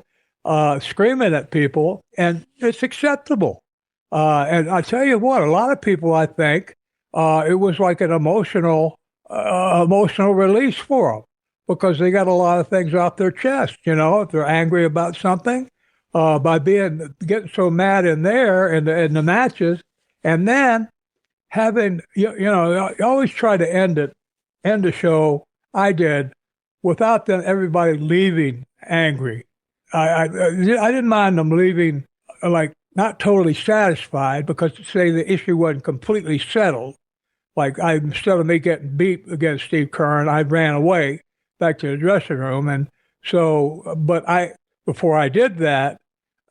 screaming at people, and it's acceptable. And I tell you what, a lot of people, I think, it was like an emotional release for them, because they got a lot of things off their chest. If they're angry about something, by getting so mad in the matches, and then having, I always try to end the show. I did, without everybody leaving angry. I didn't mind them leaving like not totally satisfied, because to say the issue wasn't completely settled. Like instead of me getting beat against Steve Kern, I ran away back to the dressing room. And so, before I did that,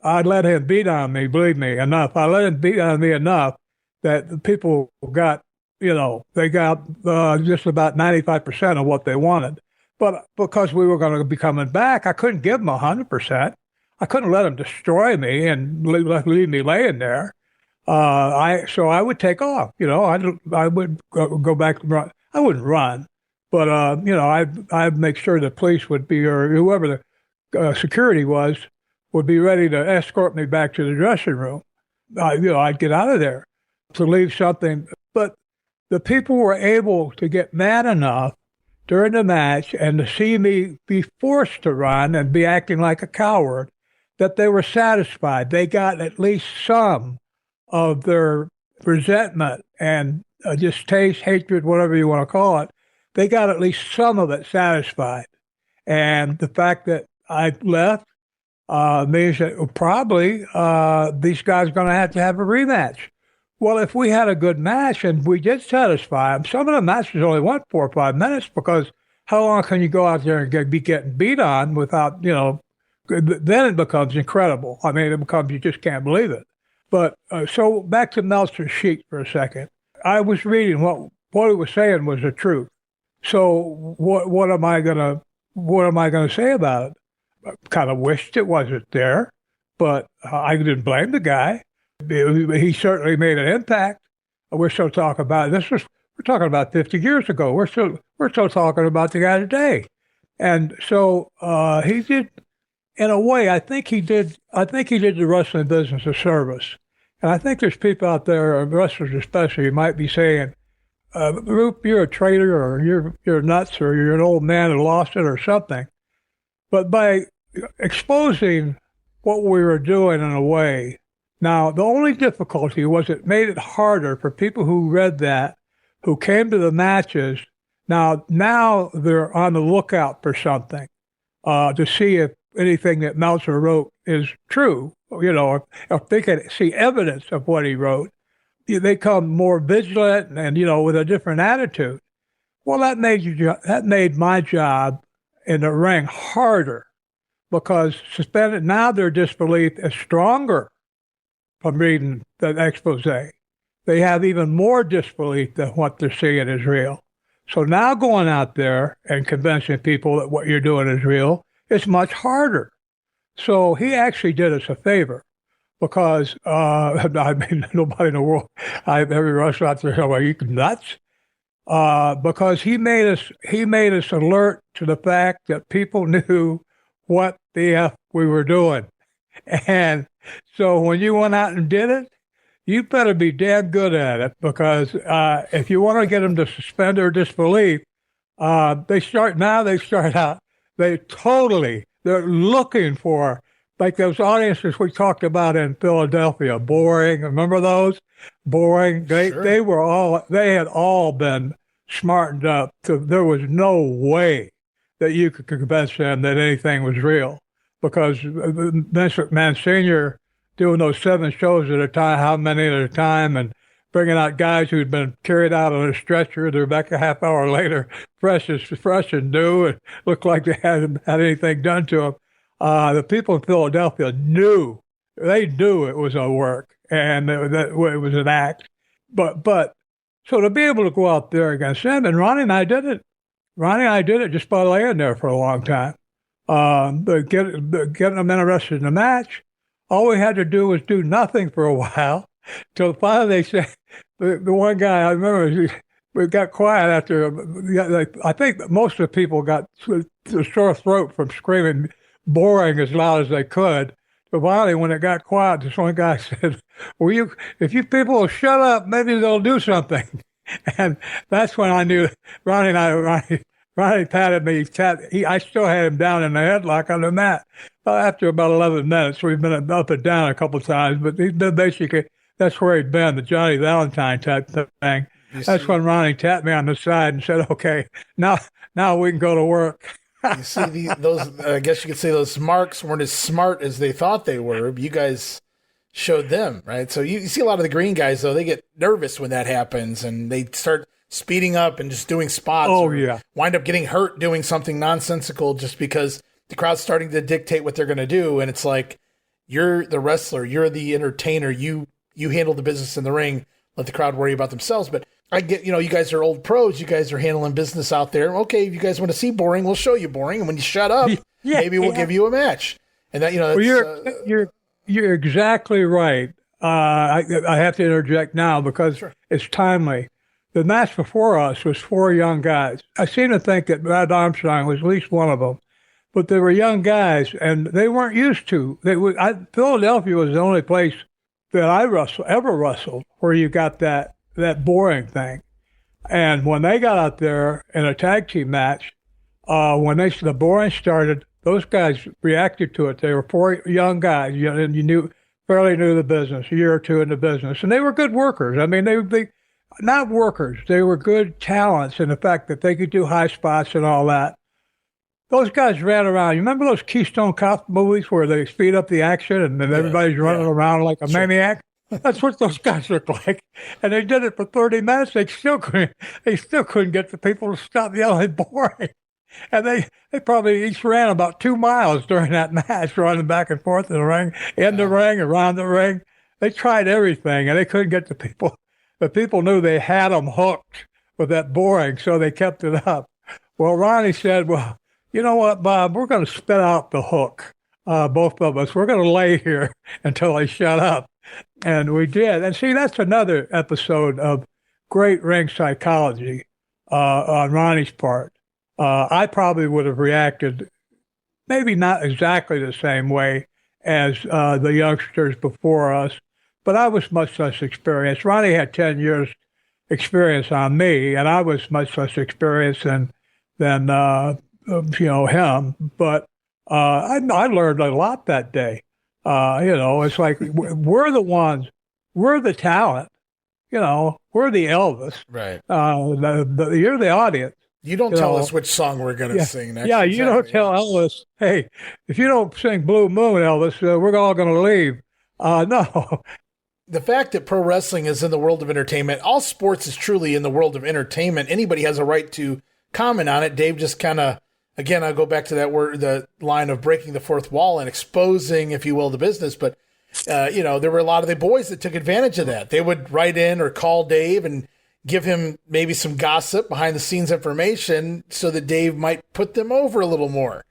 I let him beat on me, believe me, enough. I let him beat on me enough that the people got, they got just about 95% of what they wanted. But because we were going to be coming back, I couldn't give them 100%. I couldn't let them destroy me and leave me laying there. So I would take off. I would go back and run. I wouldn't run, but I'd make sure the police would be, or whoever the security was, would be ready to escort me back to the dressing room. I'd get out of there to leave something. But the people were able to get mad enough during the match and to see me be forced to run and be acting like a coward, that they were satisfied. They got at least some of their resentment and distaste, hatred, whatever you want to call it. They got at least some of it satisfied. And the fact that I left means that probably these guys are going to have a rematch, Well, if we had a good match and we did satisfy them, some of the matches only went 4 or 5 minutes because how long can you go out there and be getting beat on without, then it becomes incredible. I mean, you just can't believe it. But so back to Meltzer's sheet for a second. I was reading what he was saying was the truth. So what am I gonna say about it? I kind of wished it wasn't there, but I didn't blame the guy. He certainly made an impact. We're still talking about we're talking about 50 years ago. We're still talking about the guy today, and so he did. In a way, I think he did the wrestling business a service. And I think there's people out there, wrestlers especially, who might be saying, Roop, you're a traitor, or you're nuts, or you're an old man who lost it, or something. But by exposing what we were doing in a way, now the only difficulty was it made it harder for people who read that, who came to the matches. Now they're on the lookout for something to see if anything that Meltzer wrote is true. If they can see evidence of what he wrote, they come more vigilant and, with a different attitude. Well, that made my job in the ring harder because now their disbelief is stronger from reading the expose. They have even more disbelief than what they're seeing is real. So now going out there and convincing people that what you're doing is real is much harder. So he actually did us a favor because, nobody in the world, every wrestler out there, are you nuts? Because he made us alert to the fact that people knew what the F we were doing. And so when you went out and did it, you better be damn good at it because if you want to get them to suspend their disbelief, they start out, they're looking for, like those audiences we talked about in Philadelphia, boring. Remember those? Boring. Sure. They had all been smartened up to, there was no way that you could convince them that anything was real because Vince McMahon Sr. doing those 7 shows at a time, how many at a time, and bringing out guys who'd been carried out on a stretcher. They're back a half hour later, fresh and new, and looked like they hadn't had anything done to them. The people in Philadelphia knew it was a work and that it was an act. But so to be able to go out there against them, and Ronnie and I did it just by laying there for a long time. But getting them interested in the match, all we had to do was do nothing for a while. Till finally they said, the one guy, I remember, we got quiet after, I think most of the people got the sore throat from screaming boring as loud as they could. But finally, when it got quiet, this one guy said, if you people will shut up, maybe they'll do something. And that's when I knew Ronnie patted me. I still had him down in the headlock on the mat. After about 11 minutes, we've been up and down a couple of times, but basically, that's where he'd been, the Johnny Valentine type thing. That's when Ronnie tapped me on the side and said, okay, now we can go to work. You see those, I guess you could say those marks weren't as smart as they thought they were. You guys showed them, right? So you see a lot of the green guys, though, they get nervous when that happens and they start speeding up and just doing spots. Oh, yeah. Wind up getting hurt doing something nonsensical just because the crowd's starting to dictate what they're going to do. And it's like, you're the wrestler, you're the entertainer, you handle the business in the ring, let the crowd worry about themselves. But I get, you guys are old pros, you guys are handling business out there. Okay, if you guys want to see boring, we'll show you boring. And when you shut up, maybe we'll give you a match. And that, that's, you're exactly right. I have to interject now because Sure. It's timely. The match before us was 4 young guys. I seem to think that Brad Armstrong was at least one of them. But they were young guys, and they weren't used to. Philadelphia was the only place that I ever wrestled where you got that boring thing. And when they got out there in a tag team match, when the boring started, those guys reacted to it. They were 4 young guys, and you fairly knew the business, a year or 2 in the business, and they were good workers. I mean, they not workers. They were good talents in the fact that they could do high spots and all that. Those guys ran around. You remember those Keystone Cop movies where they speed up the action and then everybody's running around like a maniac? That's what those guys look like. And they did it for 30 minutes. They still couldn't get the people to stop yelling boring. And they probably each ran about 2 miles during that match, running back and forth in the ring, in the ring, around the ring. They tried everything, and they couldn't get the people. The people knew they had them hooked with that boring, so they kept it up. Well, Ronnie said, well, you know what, Bob, we're going to spit out the hook, both of us. We're going to lay here until they shut up. And we did. And see, that's another episode of great ring psychology on Ronnie's part. I probably would have reacted maybe not exactly the same way as the youngsters before us, but I was much less experienced. Ronnie had 10 years experience on me, and I was much less experienced than him. But I learned a lot that day. It's like we're the ones, we're the talent, we're the Elvis. Right. You're the audience. You don't tell us which song we're going to sing next. Yeah, you don't tell Elvis, hey, if you don't sing Blue Moon, Elvis, we're all going to leave. No. The fact that pro wrestling is in the world of entertainment, all sports is truly in the world of entertainment. Anybody has a right to comment on it. Dave just kind of, again, I'll go back to that word, the line of breaking the fourth wall and exposing, if you will, the business. But, there were a lot of the boys that took advantage of that. They would write in or call Dave and give him maybe some gossip, behind the scenes information, so that Dave might put them over a little more.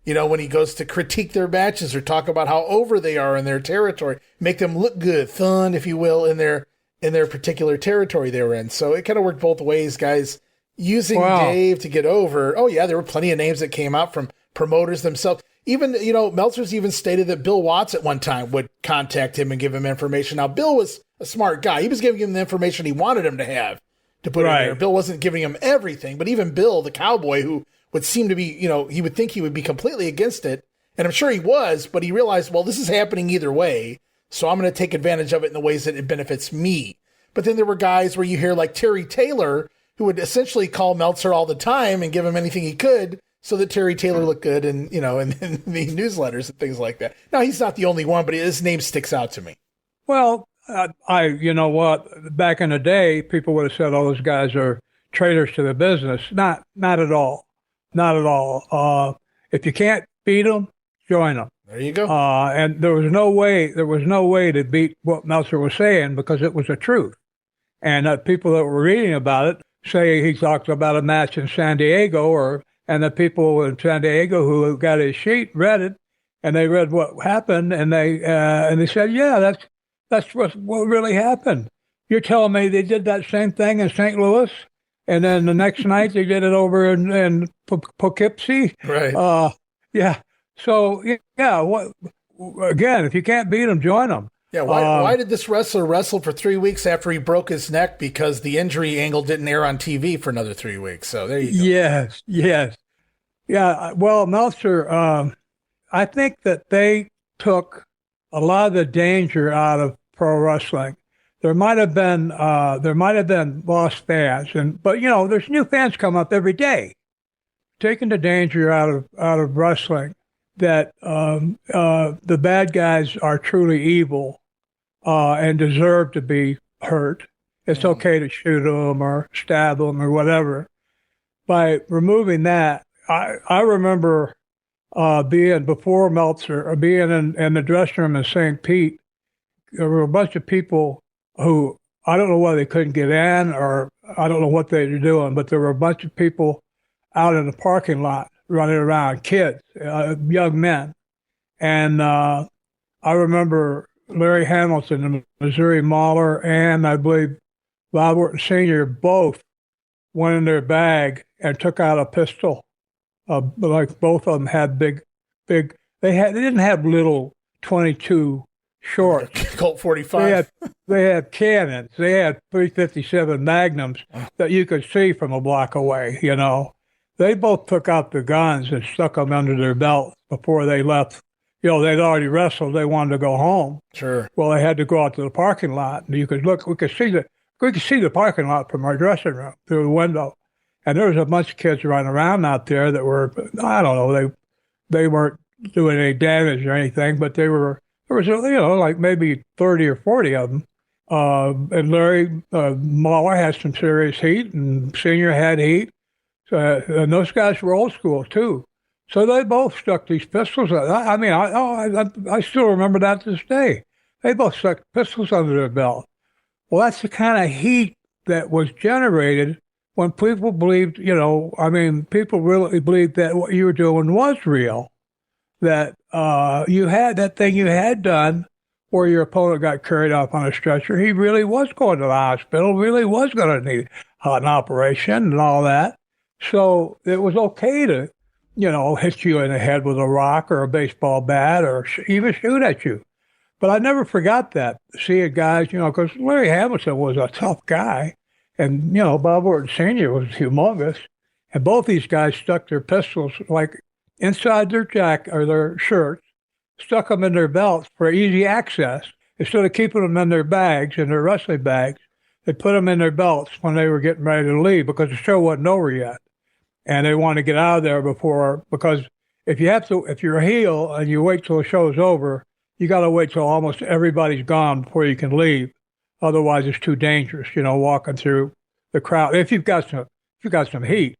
When he goes to critique their matches or talk about how over they are in their territory, make them look good, fun, if you will, in their particular territory they were in. So it kind of worked both ways, guys, using Dave to get over. Oh yeah, there were plenty of names that came out from promoters themselves. Even, Meltzer's even stated that Bill Watts at one time would contact him and give him information. Now, Bill was a smart guy. He was giving him the information he wanted him to have to put in there. Bill wasn't giving him everything, but even Bill, the cowboy, who would seem to be, he would think he would be completely against it. And I'm sure he was, but he realized, well, this is happening either way, so I'm going to take advantage of it in the ways that it benefits me. But then there were guys where you hear like Terry Taylor, who would essentially call Meltzer all the time and give him anything he could so that Terry Taylor looked good and, in the newsletters and things like that. Now, he's not the only one, but his name sticks out to me. Well, you know what, back in the day, people would have said, oh, those guys are traitors to the business. Not at all. Not at all. If you can't beat them, join them. There you go. And there was no way to beat what Meltzer was saying because it was the truth. And people that were reading about it say he talked about a match in San Diego, and the people in San Diego who got his sheet read it, and they read what happened, and they said, yeah, that's what really happened. You're telling me they did that same thing in St. Louis, and then the next night they did it over in Poughkeepsie? Right. Yeah. So, yeah, again, if you can't beat them, join them. Yeah, why did this wrestler wrestle for 3 weeks after he broke his neck? Because the injury angle didn't air on TV for another 3 weeks. So there you go. Yes. Yeah, well, Meltzer, I think that they took a lot of the danger out of pro wrestling. There might have been lost fans, but there's new fans come up every day. Taking the danger out of wrestling, that the bad guys are truly evil and deserve to be hurt. It's okay to shoot them or stab them or whatever. By removing that, I remember being before Meltzer, or being in the dressing room in St. Pete. There were a bunch of people who, I don't know why they couldn't get in, or I don't know what they were doing, but there were a bunch of people out in the parking lot running around, kids, young men. And I remember Larry Hamilton and Missouri Mahler, and I believe Bob Orton Sr. both went in their bag and took out a pistol. Like both of them had big, they didn't have little 22 shorts. Colt 45. They had cannons. They had 357 Magnums that you could see from a block away, They both took out the guns and stuck them under their belt before they left. They'd already wrestled. They wanted to go home. Sure. Well, they had to go out to the parking lot, and you could look. We could see the parking lot from our dressing room through the window, and there was a bunch of kids running around out there that were, I don't know, they weren't doing any damage or anything, but there was like maybe 30 or 40 of them And Larry Mahler had some serious heat, and Senior had heat. And those guys were old school too. So they both stuck these pistols. I still remember that to this day. They both stuck pistols under their belt. Well, that's the kind of heat that was generated when people believed, people really believed that what you were doing was real. That you had that thing you had done where your opponent got carried off on a stretcher. He really was going to the hospital, really was going to need an operation and all that. So it was okay to, hit you in the head with a rock or a baseball bat or even shoot at you. But I never forgot that, seeing guys, because Larry Hamilton was a tough guy. And, Bob Orton Sr. was humongous. And both these guys stuck their pistols like inside their jacket or their shirts, stuck them in their belts for easy access. Instead of keeping them in their bags, in their wrestling bags, they put them in their belts when they were getting ready to leave because the show wasn't over yet. And they wanted to get out of there because if you're a heel and you wait till the show's over, you got to wait till almost everybody's gone before you can leave. Otherwise, it's too dangerous, walking through the crowd if you've got some heat.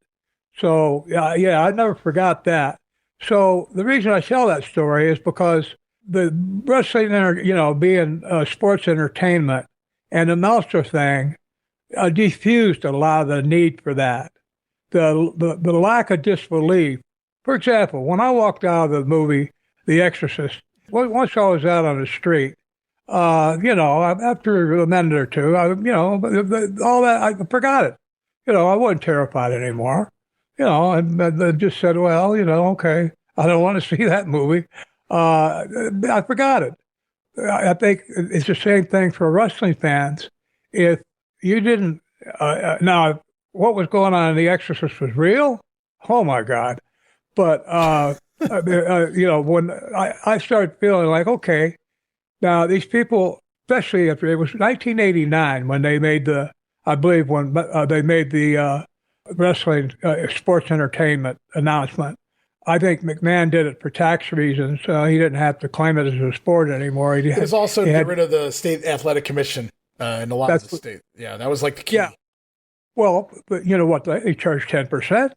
So I never forgot that. So the reason I tell that story is because the wrestling, being sports entertainment, and the Meltzer thing diffused a lot of the need for that. The lack of disbelief. For example, when I walked out of the movie The Exorcist, once I was out on the street, after a minute or two, all that, I forgot it. I wasn't terrified anymore. And I just said, well, okay, I don't want to see that movie. I forgot it. I think it's the same thing for wrestling fans. If you didn't, now, what was going on in The Exorcist was real? Oh, my God. But, when I started feeling like, okay, now these people, especially after it was 1989 when they made the wrestling sports entertainment announcement. I think McMahon did it for tax reasons. He didn't have to claim it as a sport anymore. It was also to get rid of the state athletic commission in a lot of the state. Yeah, that was like the key. Yeah. Well, but you know what? They charged 10%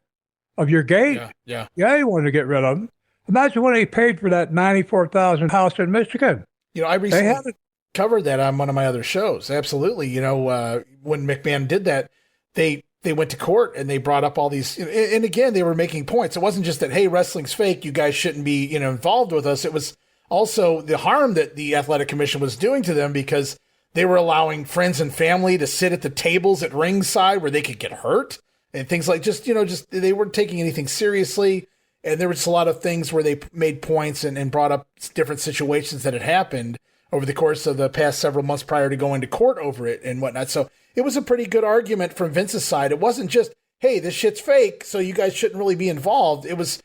of your gate. Yeah. Yeah, he wanted to get rid of them. Imagine what he paid for that 94,000 house in Michigan. I recently covered that on one of my other shows. Absolutely. When McMahon did that, they went to court and they brought up all these, and again, they were making points. It wasn't just that, hey, wrestling's fake, you guys shouldn't be, involved with us. It was also the harm that the athletic commission was doing to them because they were allowing friends and family to sit at the tables at ringside where they could get hurt and things like just they weren't taking anything seriously. And there was a lot of things where they made points and brought up different situations that had happened over the course of the past several months prior to going to court over it and whatnot. So it was a pretty good argument from Vince's side. It wasn't just, hey, this shit's fake, so you guys shouldn't really be involved. It was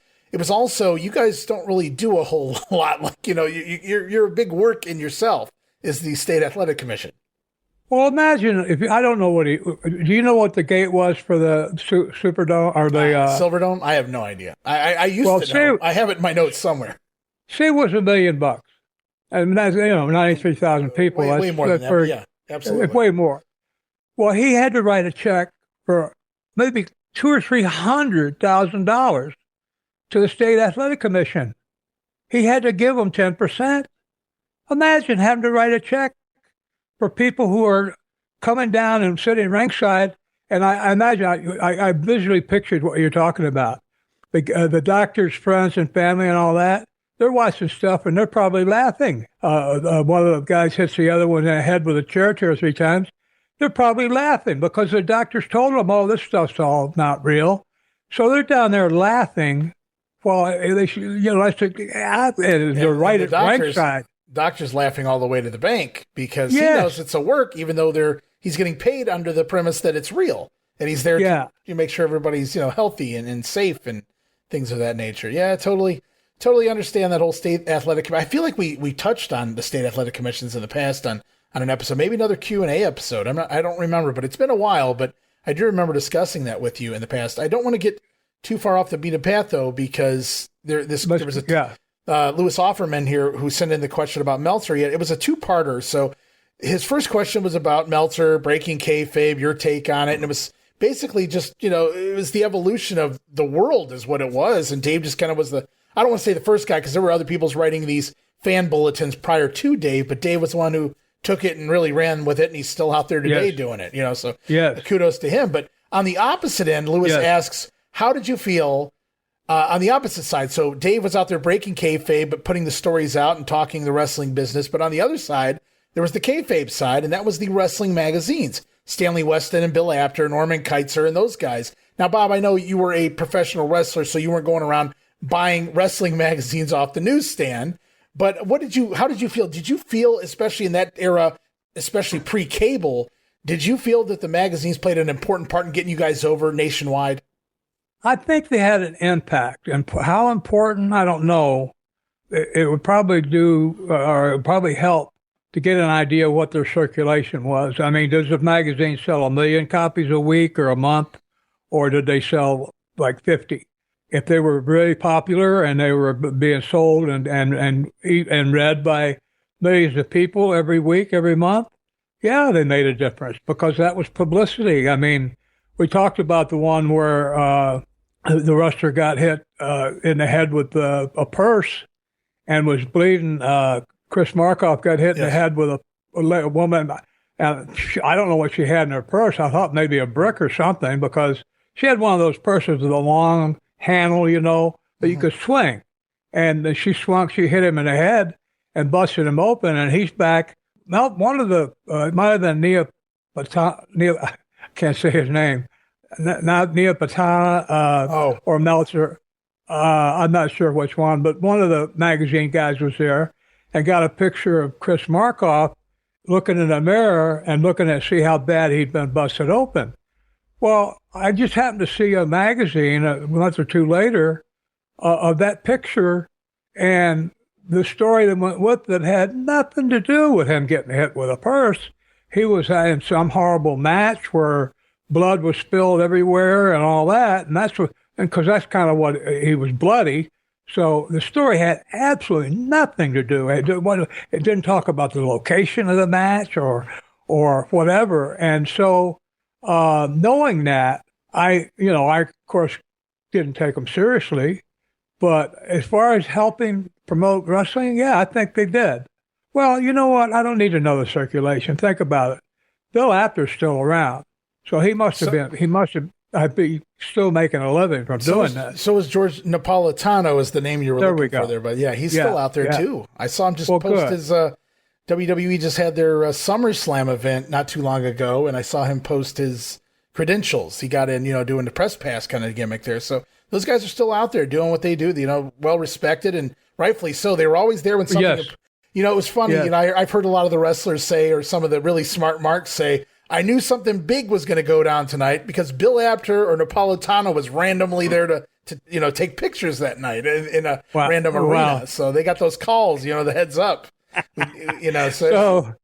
also, you guys don't really do a whole lot. Like, you're a big work in yourself, is the state athletic commission. Well, imagine I don't know do you know what the gate was for the Superdome or the Silverdome? I have no idea. I used to know. I have it in my notes somewhere. Say it was $1 million. And that's, 93,000 people. Way more than that. Yeah, absolutely. Way more. Well, he had to write a check for maybe $200,000 or $300,000 to the state athletic commission. He had to give them 10%. Imagine having to write a check for people who are coming down and sitting ringside. And I imagine, I visually pictured what you're talking about. The doctor's friends and family and all that. They're watching stuff and they're probably laughing. One of the guys hits the other one in the head with a chair 2 or 3 times. They're probably laughing because the doctors told them, oh, this stuff's all not real. So they're down there laughing while they should, they're right at ringside. Doctor's laughing all the way to the bank because he knows it's a work, even though he's getting paid under the premise that it's real. And he's there to make sure everybody's, healthy and safe and things of that nature. Yeah, totally understand that whole state athletic. I feel like we touched on the state athletic commissions in the past on an episode, maybe another Q&A episode. I don't remember, but it's been a while, but I do remember discussing that with you in the past. I don't want to get too far off the beaten path though, because there was Louis Offerman here who sent in the question about Meltzer. It was a 2-parter. So his first question was about Meltzer breaking kayfabe, your take on it, and it was basically just, it was the evolution of the world is what it was, and Dave just kind of was I don't want to say the first guy because there were other people writing these fan bulletins prior to Dave, but Dave was the one who took it and really ran with it, and he's still out there today doing it, so kudos to him. But on the opposite end, Lewis asks, how did you feel on the opposite side? So Dave was out there breaking kayfabe, but putting the stories out and talking the wrestling business. But on the other side, there was the kayfabe side, and that was the wrestling magazines. Stanley Weston and Bill Apter, Norman Keitzer, and those guys. Now, Bob, I know you were a professional wrestler, so you weren't going around buying wrestling magazines off the newsstand. But how did you feel? Did you feel, especially in that era, especially pre-cable, did you feel that the magazines played an important part in getting you guys over nationwide? I think they had an impact, and how important, I don't know. It would probably or it would probably help to get an idea of what their circulation was. I mean, does the magazine sell 1 million copies a week or a month, or did they sell like 50? If they were really popular and they were being sold and read by millions of people every week, every month, yeah, they made a difference because that was publicity. I mean, we talked about the one where the wrestler got hit in the head with a purse and was bleeding. Chris Markoff got hit in the head with a woman. And I don't know what she had in her purse. I thought maybe a brick or something because she had one of those purses with a long handle, that you could swing. And she hit him in the head and busted him open, and he's back. Now, one of the, it might have been I can't say his name, not Neopatana or Meltzer. I'm not sure which one, but one of the magazine guys was there and got a picture of Chris Markoff looking in the mirror and looking to see how bad he'd been busted open. Well, I just happened to see a magazine a month or two later of that picture, and the story that went with it had nothing to do with him getting hit with a purse. He was in some horrible match where blood was spilled everywhere and all that, and because that's kind of what he was bloody. So the story had absolutely nothing to do. It didn't talk about the location of the match or whatever. And so knowing that, I of course didn't take them seriously. But as far as helping promote wrestling, yeah, I think they did. Well, you know what? I don't need to know the circulation. Think about it. Bill Apter's still around, so he must have be still making a living from doing that. So is George Napolitano is the name you were looking for there, but yeah, he's still out there too. I saw him just post his WWE just had their SummerSlam event not too long ago, and I saw him post his credentials. He got in, doing the press pass kind of gimmick there. So those guys are still out there doing what they do, well respected and rightfully so. They were always there when something, it was funny. Yes. I've heard a lot of the wrestlers say, or some of the really smart marks say, I knew something big was going to go down tonight because Bill Apter or Napolitano was randomly there to take pictures that night in a random arena. Wow. So they got those calls, the heads up. So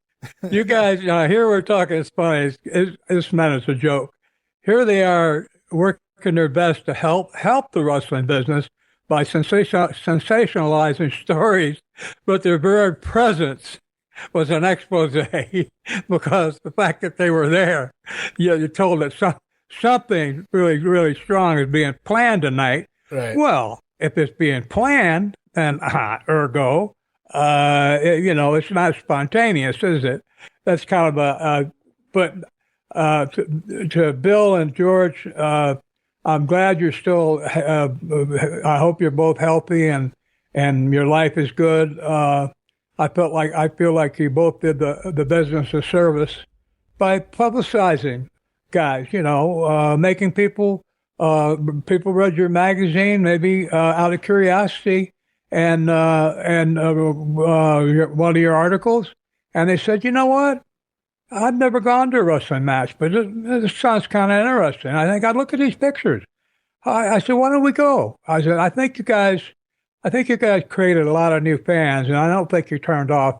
you guys, here we're talking. It's funny. It's meant as a joke. Here they are working their best to help the wrestling business by sensationalizing stories, but their very presence was an expose because the fact that they were there, you're told that something really, really strong is being planned tonight. Right. Well, if it's being planned, then ergo, it's not spontaneous, is it? That's kind of but to Bill and George, I'm glad you're still, I hope you're both healthy and your life is good. I feel like you both did the business a service by publicizing guys, making people read your magazine, maybe out of curiosity, and one of your articles, and they said, you know what? I've never gone to a wrestling match, but this sounds kind of interesting. I think I'd look at these pictures. I said, why don't we go? I said, I think you guys created a lot of new fans, and I don't think you turned off.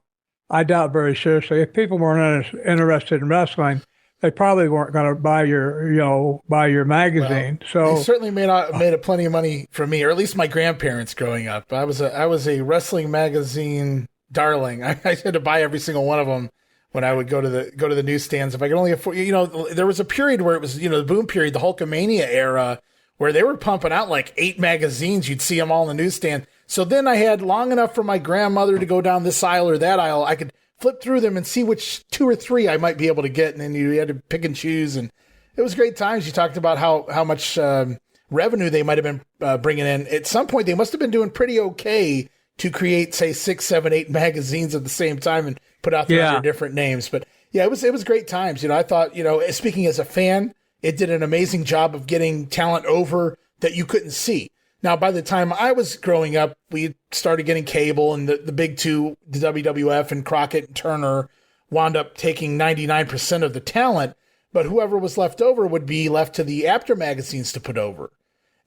I doubt very seriously. If people weren't interested in wrestling, they probably weren't going to buy your magazine. Well, they certainly made a plenty of money from me, or at least my grandparents growing up. I was a wrestling magazine darling. I had to buy every single one of them when I would go to the newsstands. If I could only afford, there was a period where it was, the boom period, the Hulkamania era, where they were pumping out like 8 magazines. You'd see them all in the newsstand. So then I had long enough for my grandmother to go down this aisle or that aisle. I could flip through them and see which 2 or 3 I might be able to get. And then you had to pick and choose. And it was great times. You talked about how much revenue they might have been bringing in. At some point, they must have been doing pretty okay to create, say, 6, 7, 8 magazines at the same time and put out there under different names. But yeah, it was great times. I thought, speaking as a fan, it did an amazing job of getting talent over that you couldn't see. Now, by the time I was growing up, we started getting cable, and the big two, the WWF and Crockett and Turner, wound up taking 99% of the talent, but whoever was left over would be left to the Apter magazines to put over.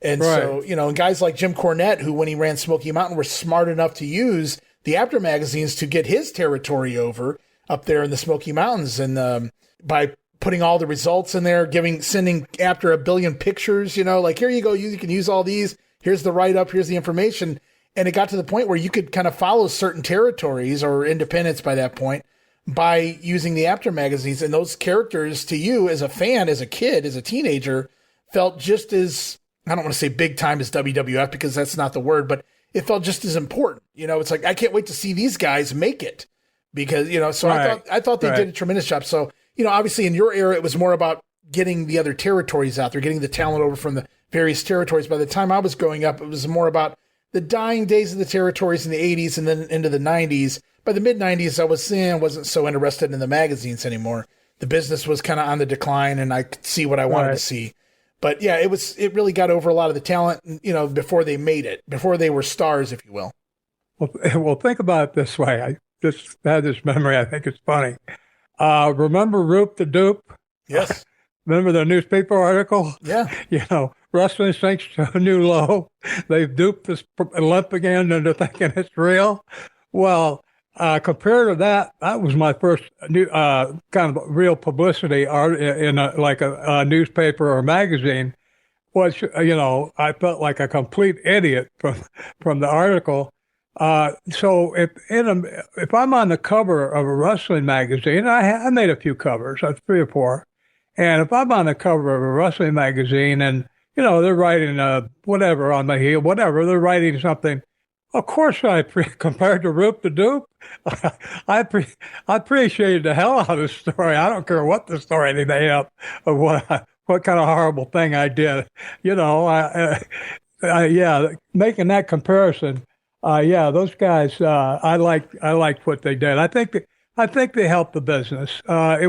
And so, and guys like Jim Cornette, who when he ran Smoky Mountain were smart enough to use the Apter magazines to get his territory over up there in the Smoky Mountains. And by putting all the results in there, sending Apter 1 billion pictures, like, here you go, you can use all these. Here's the write-up, here's the information. And it got to the point where you could kind of follow certain territories or independents by that point by using the Apter magazines. And those characters to you as a fan, as a kid, as a teenager, felt just as, I don't want to say big time as WWF because that's not the word, but it felt just as important. It's like, I can't wait to see these guys make it because, so I thought they did a tremendous job. So, obviously in your era, it was more about getting the other territories out there, getting the talent over from the various territories. By the time I was growing up, it was more about the dying days of the territories in the 80s and then into the 90s. By the mid-90s, I wasn't so interested in the magazines anymore. The business was kind of on the decline, and I could see what I wanted to see. But yeah, it really got over a lot of the talent, before they made it, before they were stars, if you will. Well, think about it this way. I just had this memory. I think it's funny. Remember Roop the Dupe? Yes. Remember the newspaper article? Yeah. Wrestling sinks to a new low. They've duped this Olymp again into thinking it's real. Well, compared to that, that was my first new, kind of real publicity art in a newspaper or magazine. Which, I felt like a complete idiot from the article. So if I'm on the cover of a wrestling magazine, I made a few covers, 3 or 4. And if I'm on the cover of a wrestling magazine and, they're writing whatever on the heel, whatever, they're writing something. Of course, compared to Roop the Dupe, I appreciated the hell out of the story. I don't care what the story they made up of what kind of horrible thing I did. Making that comparison. Those guys, I liked what they did. I think they helped the business. It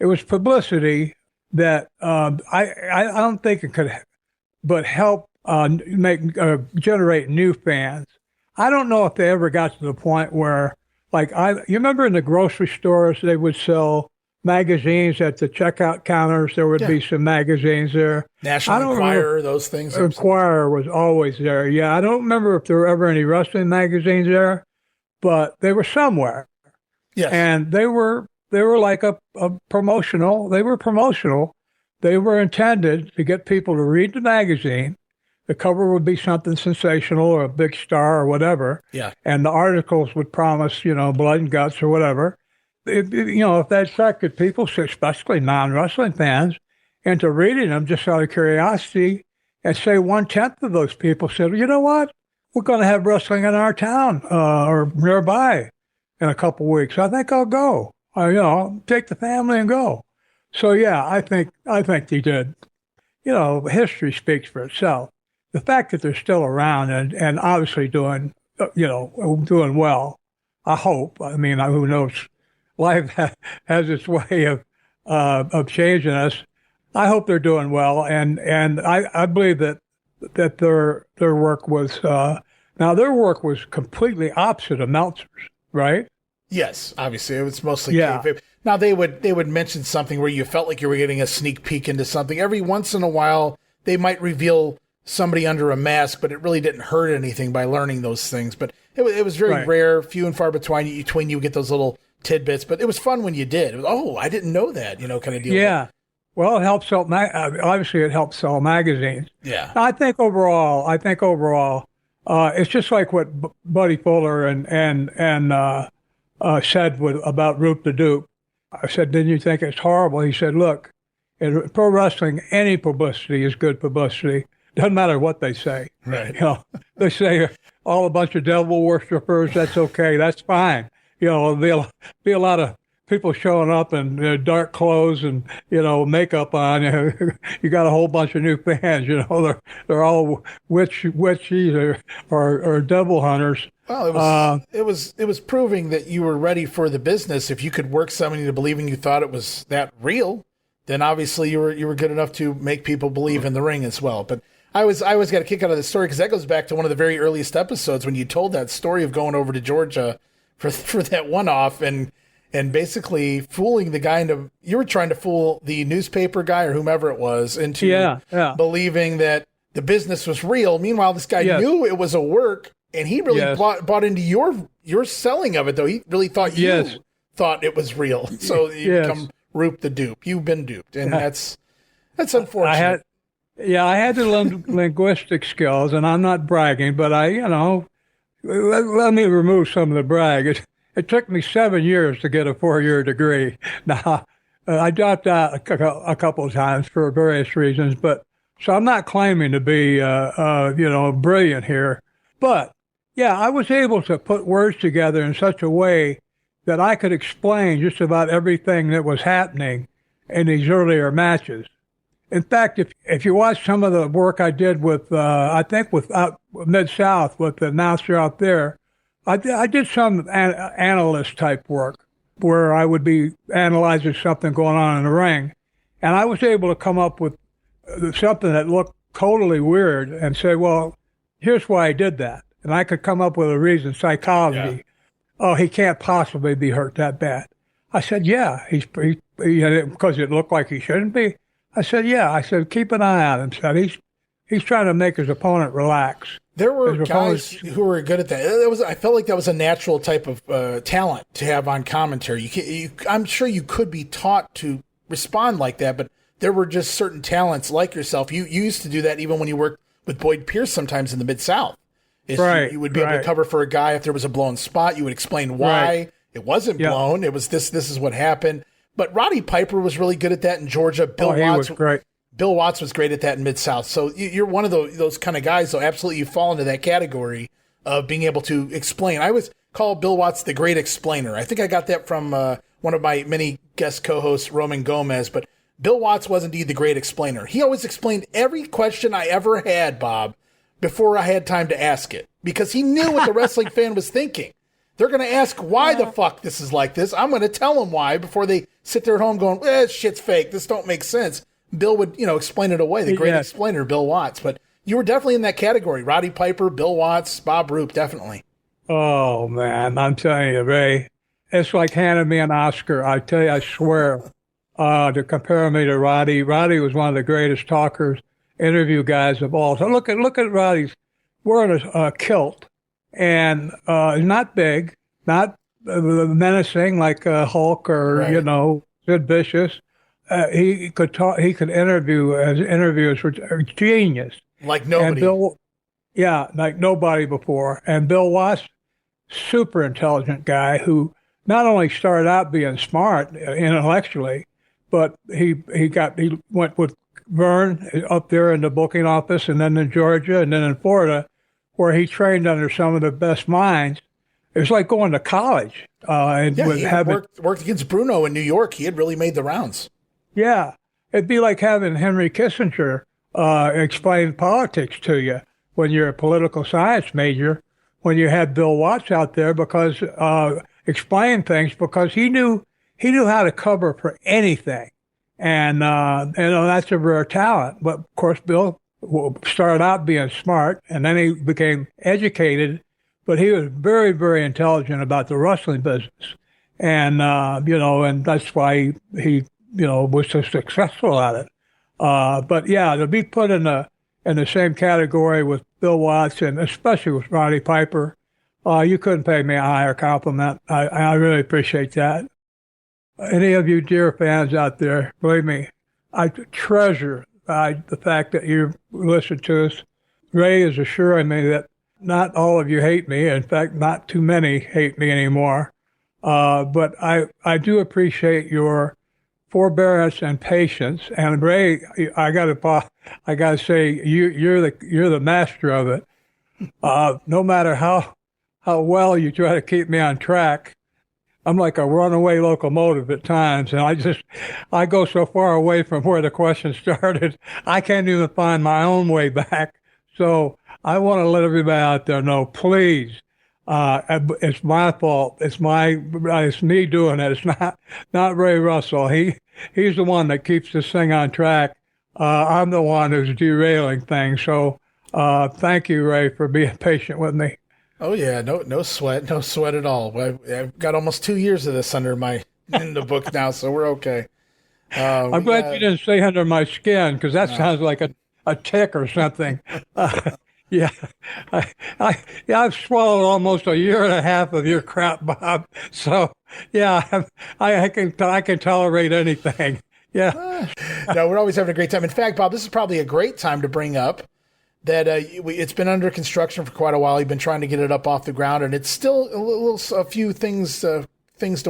was publicity that I don't think it could, but help generate new fans. I don't know if they ever got to the point where, you remember in the grocery stores they would sell magazines at the checkout counters. There would be some magazines there. National Enquirer, those things. Enquirer was always there. Yeah, I don't remember if there were ever any wrestling magazines there, but they were somewhere. Yes. And they were like a promotional. They were promotional. They were intended to get people to read the magazine. The cover would be something sensational or a big star or whatever. Yeah. And the articles would promise, blood and guts or whatever. If that attracted people, especially non-wrestling fans, into reading them just out of curiosity, and say 1/10 of those people said, you know what? We're going to have wrestling in our town or nearby in a couple weeks. I think I'll go. Take the family and go. So yeah, I think they did. History speaks for itself. The fact that they're still around and obviously doing well, I hope. I mean, who knows? Life has its way of changing us. I hope they're doing well, and I believe that their work was their work was completely opposite of Meltzer's, right? Yes, obviously it was mostly kayfabe. Now they would mention something where you felt like you were getting a sneak peek into something. Every once in a while, they might reveal somebody under a mask, but it really didn't hurt anything by learning those things. But it was very rare, few and far between. You would get those little tidbits, but it was fun when you did. It was, I didn't know that, kind of deal. Yeah. Well, it helps sell. Obviously, it helps sell magazines. Yeah. I think overall, it's just like what Buddy Fuller and said about Roop the Dupe. I said, didn't you think it's horrible? He said, look, in pro wrestling, any publicity is good publicity. Doesn't matter what they say. Right. They say all a bunch of devil worshippers. That's okay. That's fine. There'll be a lot of people showing up in dark clothes and makeup on. You got a whole bunch of new fans. They're all witches or devil hunters. Well, it was proving that you were ready for the business. If you could work somebody into believing you thought it was that real, then obviously you were good enough to make people believe in the ring as well. But I always got a kick out of this story because that goes back to one of the very earliest episodes when you told that story of going over to Georgia for that one-off and basically fooling the guy into, you were trying to fool the newspaper guy or whomever it was into believing that the business was real. Meanwhile, this guy knew it was a work, and he really bought into your selling of it, though. He really thought you thought it was real. So you become Roop the dupe. You've been duped, and that's unfortunate. I had the linguistic skills, and I'm not bragging, but let me remove some of the brag. It took me 7 years to get a 4-year degree. Now, I dropped out a couple of times for various reasons, so I'm not claiming to be, brilliant here. But, I was able to put words together in such a way that I could explain just about everything that was happening in these earlier matches. In fact, if you watch some of the work I did with Mid-South, with the announcer out there, I did some analyst type work where I would be analyzing something going on in the ring. And I was able to come up with something that looked totally weird and say, well, here's why I did that. And I could come up with a reason, psychology. Oh, he can't possibly be hurt that bad. I said, yeah, because it looked like he shouldn't be. I said, I said, keep an eye on him. Said he's trying to make his opponent relax. There were guys who were good at that. I felt like that was a natural type of talent to have on commentary. I'm sure you could be taught to respond like that, but there were just certain talents like yourself. You used to do that even when you worked with Boyd Pierce sometimes in the Mid-South. Right. You would be able to cover for a guy if there was a blown spot. You would explain why it wasn't blown. It was this is what happened. But Roddy Piper was really good at that in Georgia. Bill Watts was great. Bill Watts was great at that in Mid-South. So you're one of those kind of guys, so absolutely you fall into that category of being able to explain. I always call Bill Watts the great explainer. I think I got that from one of my many guest co-hosts, Roman Gomez. But Bill Watts was indeed the great explainer. He always explained every question I ever had, Bob, before I had time to ask it. Because he knew what the wrestling fan was thinking. They're going to ask why the fuck this is like this. I'm going to tell them why before they sit there at home going, shit's fake. This don't make sense. Bill would, explain it away. The great explainer, Bill Watts. But you were definitely in that category. Roddy Piper, Bill Watts, Bob Roop, definitely. Oh, man. I'm telling you, Ray, it's like handing me an Oscar. I tell you, I swear, to compare me to Roddy. Roddy was one of the greatest talkers, interview guys of all. So look at Roddy's wearing a kilt. And not big, not menacing like Hulk or, Sid Vicious. He could talk. He could interview. His interviews were genius. Like nobody. And like nobody before. And Bill Watts, super intelligent guy who not only started out being smart intellectually, but he went with Vern up there in the booking office, and then in Georgia, and then in Florida, where he trained under some of the best minds. It was like going to college. He worked against Bruno in New York. He had really made the rounds. Yeah. It'd be like having Henry Kissinger explain politics to you when you're a political science major, when you had Bill Watts out there because explain things because he knew how to cover for anything. And that's a rare talent. But of course, Bill started out being smart, and then he became educated, but he was very, very intelligent about the wrestling business. And, and that's why he was so successful at it. But yeah, to be put in the same category with Bill Watts and especially with Roddy Piper, you couldn't pay me a higher compliment. I really appreciate that. Any of you dear fans out there, believe me, I treasure the fact that you listen to us. Ray is assuring me that not all of you hate me. In fact, not too many hate me anymore. But I do appreciate your forbearance and patience. And Ray, I gotta say, you're the master of it. No matter how well you try to keep me on track, I'm like a runaway locomotive at times, and I go so far away from where the question started, I can't even find my own way back. So I want to let everybody out there know, please, it's my fault. It's me doing it. It's not Ray Russell. He's the one that keeps this thing on track. I'm the one who's derailing things. So thank you, Ray, for being patient with me. Oh yeah, no sweat at all. I've got almost 2 years of this in the book now, so we're okay. I'm glad you didn't say under my skin, because that sounds like a tick or something. Yeah, I've swallowed almost a year and a half of your crap, Bob. So yeah, I can tolerate anything. Yeah. No, we're always having a great time. In fact, Bob, this is probably a great time to bring up that it's been under construction for quite a while. You've been trying to get it up off the ground, and it's still a few things to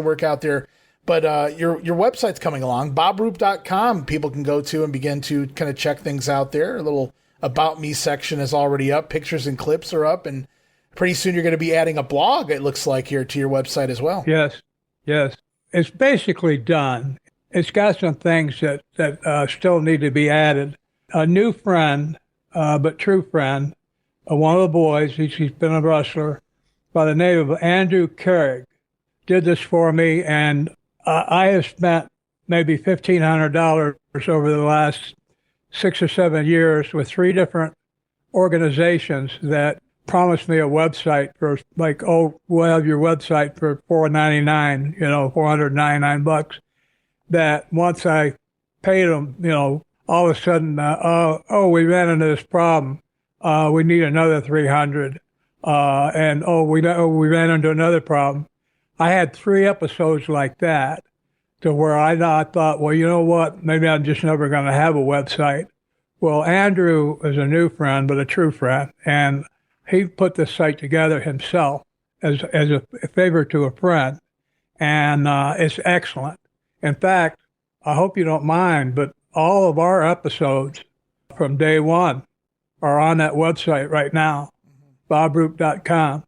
work out there. But your website's coming along, bobroop.com. People can go to and begin to kind of check things out there. A little About Me section is already up. Pictures and clips are up, and pretty soon you're going to be adding a blog, it looks like, here to your website as well. Yes. It's basically done. It's got some things that still need to be added. A new friend, but true friend, one of the boys, he's been a wrestler, by the name of Andrew Carrig, did this for me, and I have spent maybe $1,500 over the last 6 or 7 years with 3 different organizations that promised me a website for we'll have your website for $499, $499. That once I paid them, all of a sudden, we ran into this problem. We need another 300. We ran into another problem. I had 3 episodes like that to where I thought, well, you know what? Maybe I'm just never going to have a website. Well, Andrew is a new friend, but a true friend, and he put this site together himself as a favor to a friend, and it's excellent. In fact, I hope you don't mind, but all of our episodes from day one are on that website right now, bobroop.com.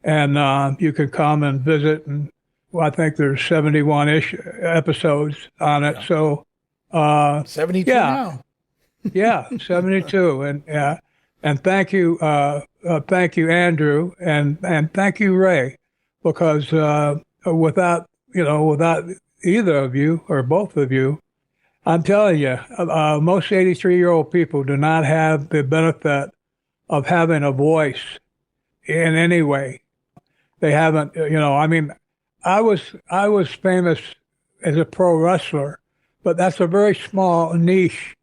And you can come and visit, and I think there's 71-ish episodes on it. So 72 now. Yeah, 72. And thank you, Andrew, and thank you, Ray, because without either of you or both of you, I'm telling you, most 83-year-old people do not have the benefit of having a voice in any way. They haven't, I was famous as a pro wrestler, but that's a very small niche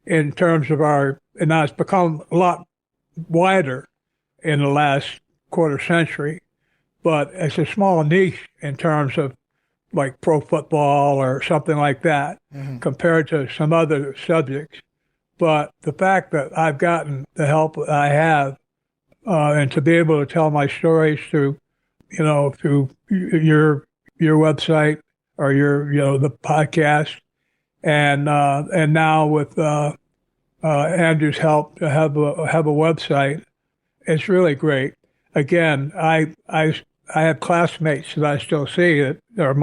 in terms of and now it's become a lot wider in the last quarter century, but it's a small niche in terms of like pro football or something like that, compared to some other subjects. But the fact that I've gotten the help that I have, and to be able to tell my stories through your website or the podcast, and now with Andrew's help to have a website, it's really great. Again, I have classmates that I still see that are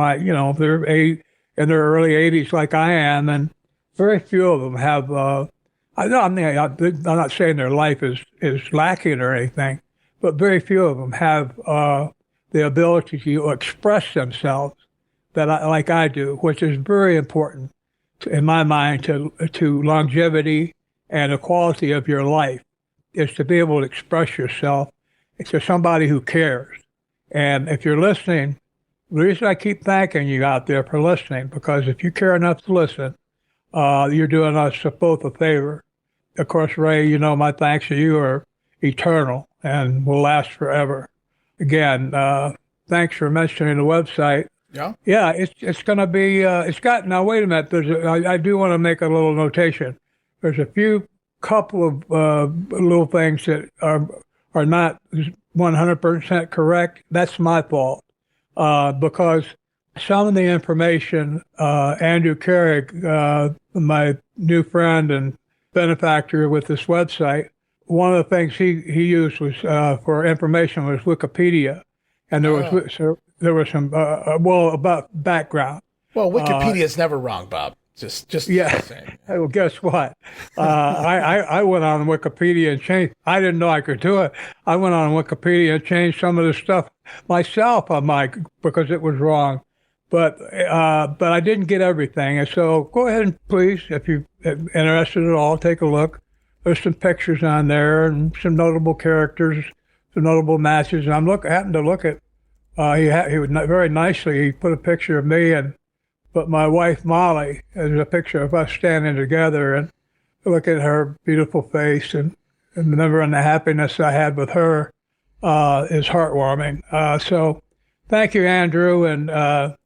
they're in their early 80s like I am, and very few of them have. I'm not saying their life is lacking or anything, but very few of them have the ability to express themselves like I do, which is very important in my mind to longevity and the quality of your life, is to be able to express yourself to somebody who cares. And if you're listening, the reason I keep thanking you out there for listening, because if you care enough to listen, you're doing us both a favor. Of course, Ray, my thanks to you are eternal and will last forever. Again, thanks for mentioning the website. Yeah, it's going to be. Now. Wait a minute. I do want to make a little notation. There's a couple of little things that are not 100% correct. That's my fault. because some of the information, Andrew Carrick, my new friend and benefactor with this website, one of the things he used was for information was Wikipedia, and there was some about background. Well, Wikipedia is never wrong, Bob. Just yeah. saying. Well, guess what? I went on Wikipedia and changed. I didn't know I could do it. I went on Wikipedia and changed some of the stuff myself on because it was wrong. But I didn't get everything. And so go ahead and please, if you're interested at all, take a look. There's some pictures on there and some notable characters, some notable matches. And happened to look at. He would very nicely. He put a picture of me but my wife Molly. There's a picture of us standing together and look at her beautiful face and remembering the happiness I had with her is heartwarming. So thank you, Andrew, and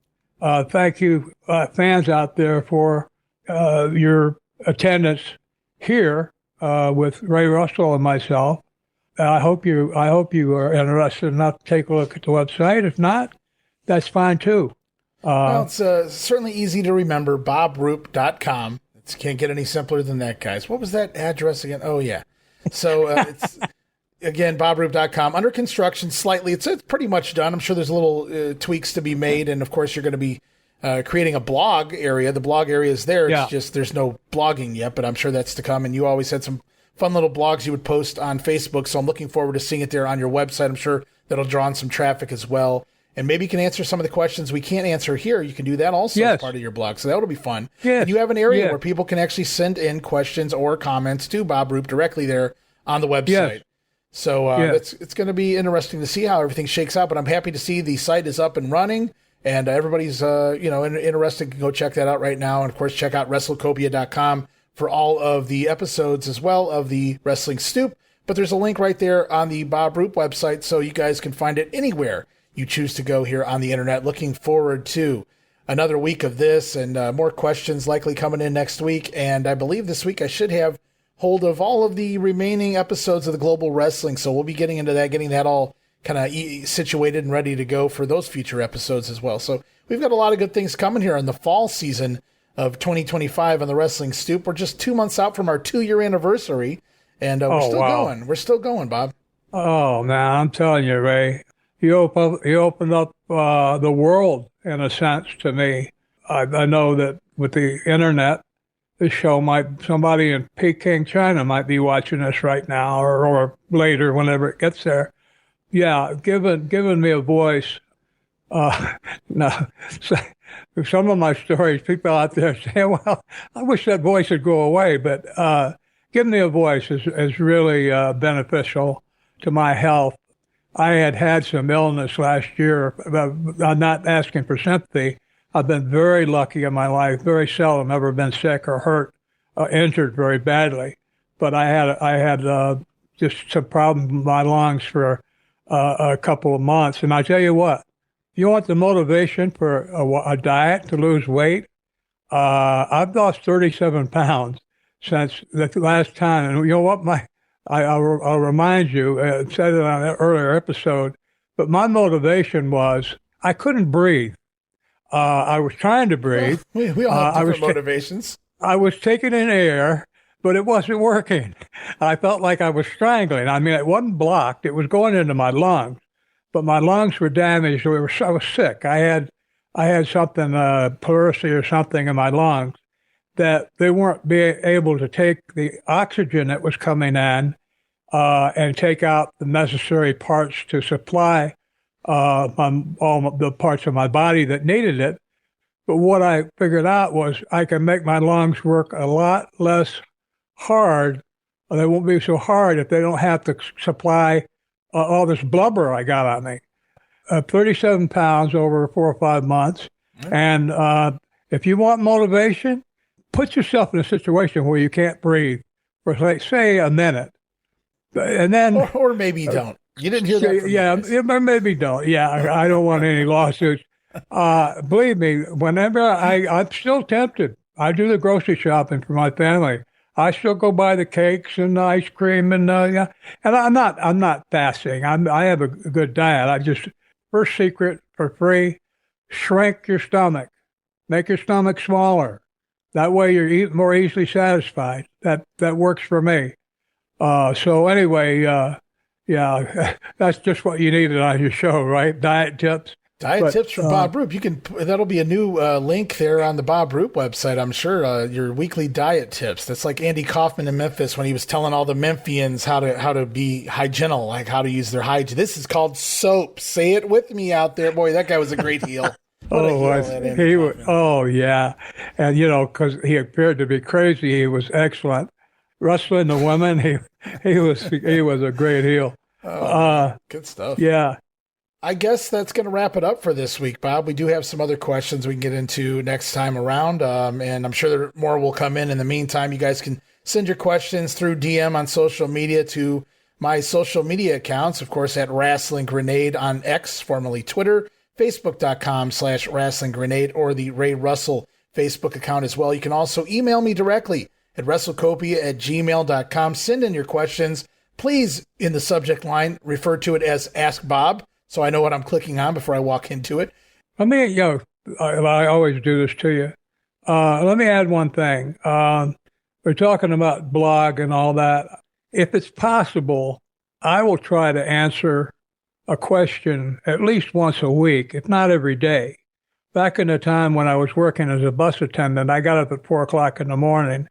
thank you, fans out there, for your attendance here with Ray Russell and myself. I hope you are interested enough to take a look at the website. If not, that's fine too. Well, it's certainly easy to remember, bobroop.com. It can't get any simpler than that, guys. What was that address again? Oh, yeah. So it's, again, bobroop.com. Under construction slightly. It's pretty much done. I'm sure there's little tweaks to be made. And, of course, you're going to be creating a blog area. The blog area is there. It's just there's no blogging yet, but I'm sure that's to come. And you always had some fun little blogs you would post on Facebook. So I'm looking forward to seeing it there on your website. I'm sure that'll draw in some traffic as well. And maybe you can answer some of the questions we can't answer here. You can do that also as part of your blog. So that'll be fun. Yes. And you have an area where people can actually send in questions or comments to Bob Roop directly there on the website. Yes. So it's going to be interesting to see how everything shakes out. But I'm happy to see the site is up and running. And everybody's interested can go check that out right now. And, of course, check out WrestleCopia.com for all of the episodes as well of the Wrestling Stoop. But there's a link right there on the Bob Roop website so you guys can find it anywhere you choose to go here on the internet. Looking forward to another week of this and more questions likely coming in next week. And I believe this week I should have hold of all of the remaining episodes of the Global Wrestling. So we'll be getting into that, getting that all kind of situated and ready to go for those future episodes as well. So we've got a lot of good things coming here in the fall season of 2025 on the Wrestling Stoop. We're just 2 months out from our 2-year anniversary, and we're still going. We're still going, Bob. Oh, man, I'm telling you, Ray. You opened up the world, in a sense, to me. I know that with the internet, this show somebody in Peking, China might be watching this right now or later, whenever it gets there. Yeah, giving me a voice. No, some of my stories, people out there say, well, I wish that voice would go away, but giving me a voice is really beneficial to my health. I had some illness last year. I'm not asking for sympathy. I've been very lucky in my life, very seldom ever been sick or hurt, injured very badly. But I had just some problem with my lungs for a couple of months. And I tell you what, you want the motivation for a diet to lose weight? I've lost 37 pounds since the last time. And you know what, I'll remind you, I said it on an earlier episode, but my motivation was I couldn't breathe. I was trying to breathe. Well, we all have different motivations. I was taking in air, but it wasn't working. I felt like I was strangling. I mean, it wasn't blocked. It was going into my lungs, but my lungs were damaged. I was sick. I had something, pleurisy or something in my lungs, that they weren't being able to take the oxygen that was coming in and take out the necessary parts to supply all the parts of my body that needed it. But what I figured out was I can make my lungs work a lot less hard, or they won't be so hard if they don't have to supply all this blubber I got on me. 37 pounds over 4 or 5 months. And if you want motivation, put yourself in a situation where you can't breathe for, say, a minute. And then, or maybe don't. You didn't hear that from yeah, maybe don't. Yeah, I don't want any lawsuits. Believe me, whenever I'm still tempted. I do the grocery shopping for my family. I still go buy the cakes and the ice cream and And I'm not fasting. I have a good diet. First secret for free. Shrink your stomach. Make your stomach smaller. That way you're more easily satisfied. That works for me. So anyway, yeah, that's just what you needed on your show, right? Diet tips. Tips from Bob Roop. That'll be a new link there on the Bob Roop website, I'm sure. Your weekly diet tips. That's like Andy Kaufman in Memphis when he was telling all the Memphians how to be hygienical, like how to use their hygiene. This is called soap. Say it with me out there, boy. That guy was a great heel. Yeah, and because he appeared to be crazy, he was excellent. Wrestling the women, he was a great heel. Good stuff. Yeah. I guess that's going to wrap it up for this week, Bob. We do have some other questions we can get into next time around, and I'm sure there more will come in. In the meantime, you guys can send your questions through DM on social media to my social media accounts, of course, at Wrestling Grenade on X, formerly Twitter, Facebook.com/Wrestling Grenade, or the Ray Russell Facebook account as well. You can also email me directly at WrestleCopia@gmail.com. Send in your questions. Please, in the subject line, refer to it as Ask Bob, so I know what I'm clicking on before I walk into it. Let me, I always do this to you. Let me add one thing. We're talking about blog and all that. If it's possible, I will try to answer a question at least once a week, if not every day. Back in the time when I was working as a bus attendant, I got up at 4 o'clock in the morning,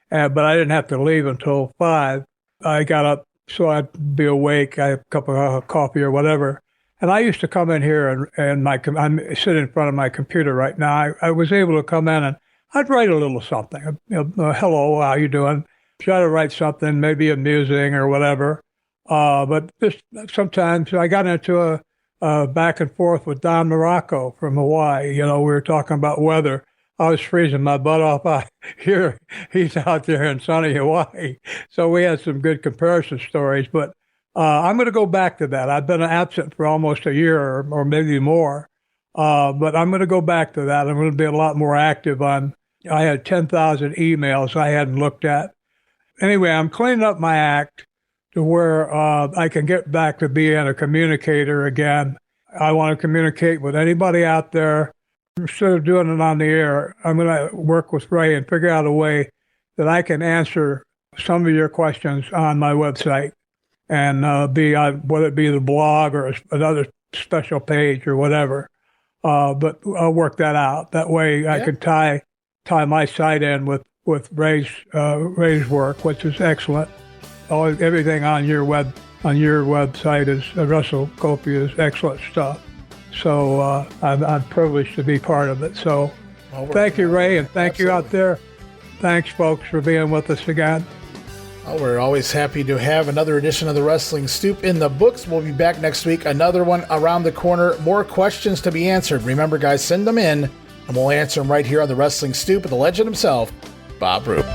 but I didn't have to leave until 5. I got up so I'd be awake. I had a cup of coffee or whatever. And I used to come in here and I'm sitting in front of my computer right now. I was able to come in and I'd write a little something. Hello, how you doing? Try to write something, maybe amusing or whatever. But just sometimes I got into a back and forth with Don Morocco from Hawaii. We were talking about weather. I was freezing my butt off here. He's out there in sunny Hawaii. So we had some good comparison stories, but I'm going to go back to that. I've been absent for almost a year or maybe more, but I'm going to go back to that. I'm going to be a lot more active I had 10,000 emails I hadn't looked at. Anyway, I'm cleaning up my act to where I can get back to being a communicator again. I want to communicate with anybody out there. Instead of doing it on the air, I'm going to work with Ray and figure out a way that I can answer some of your questions on my website. And whether it be the blog or another special page or whatever, but I'll work that out. That way, I can tie my site in with Ray's work, which is excellent. Everything on your website is WrestleCopia is excellent stuff. So I'm privileged to be part of it. So thank you, Ray, and thank you out there. Thanks, folks, for being with us again. Well, we're always happy to have another edition of the Wrestling Stoop in the books. We'll be back next week. Another one around the corner. More questions to be answered. Remember, guys, send them in, and we'll answer them right here on the Wrestling Stoop with the legend himself, Bob Roop.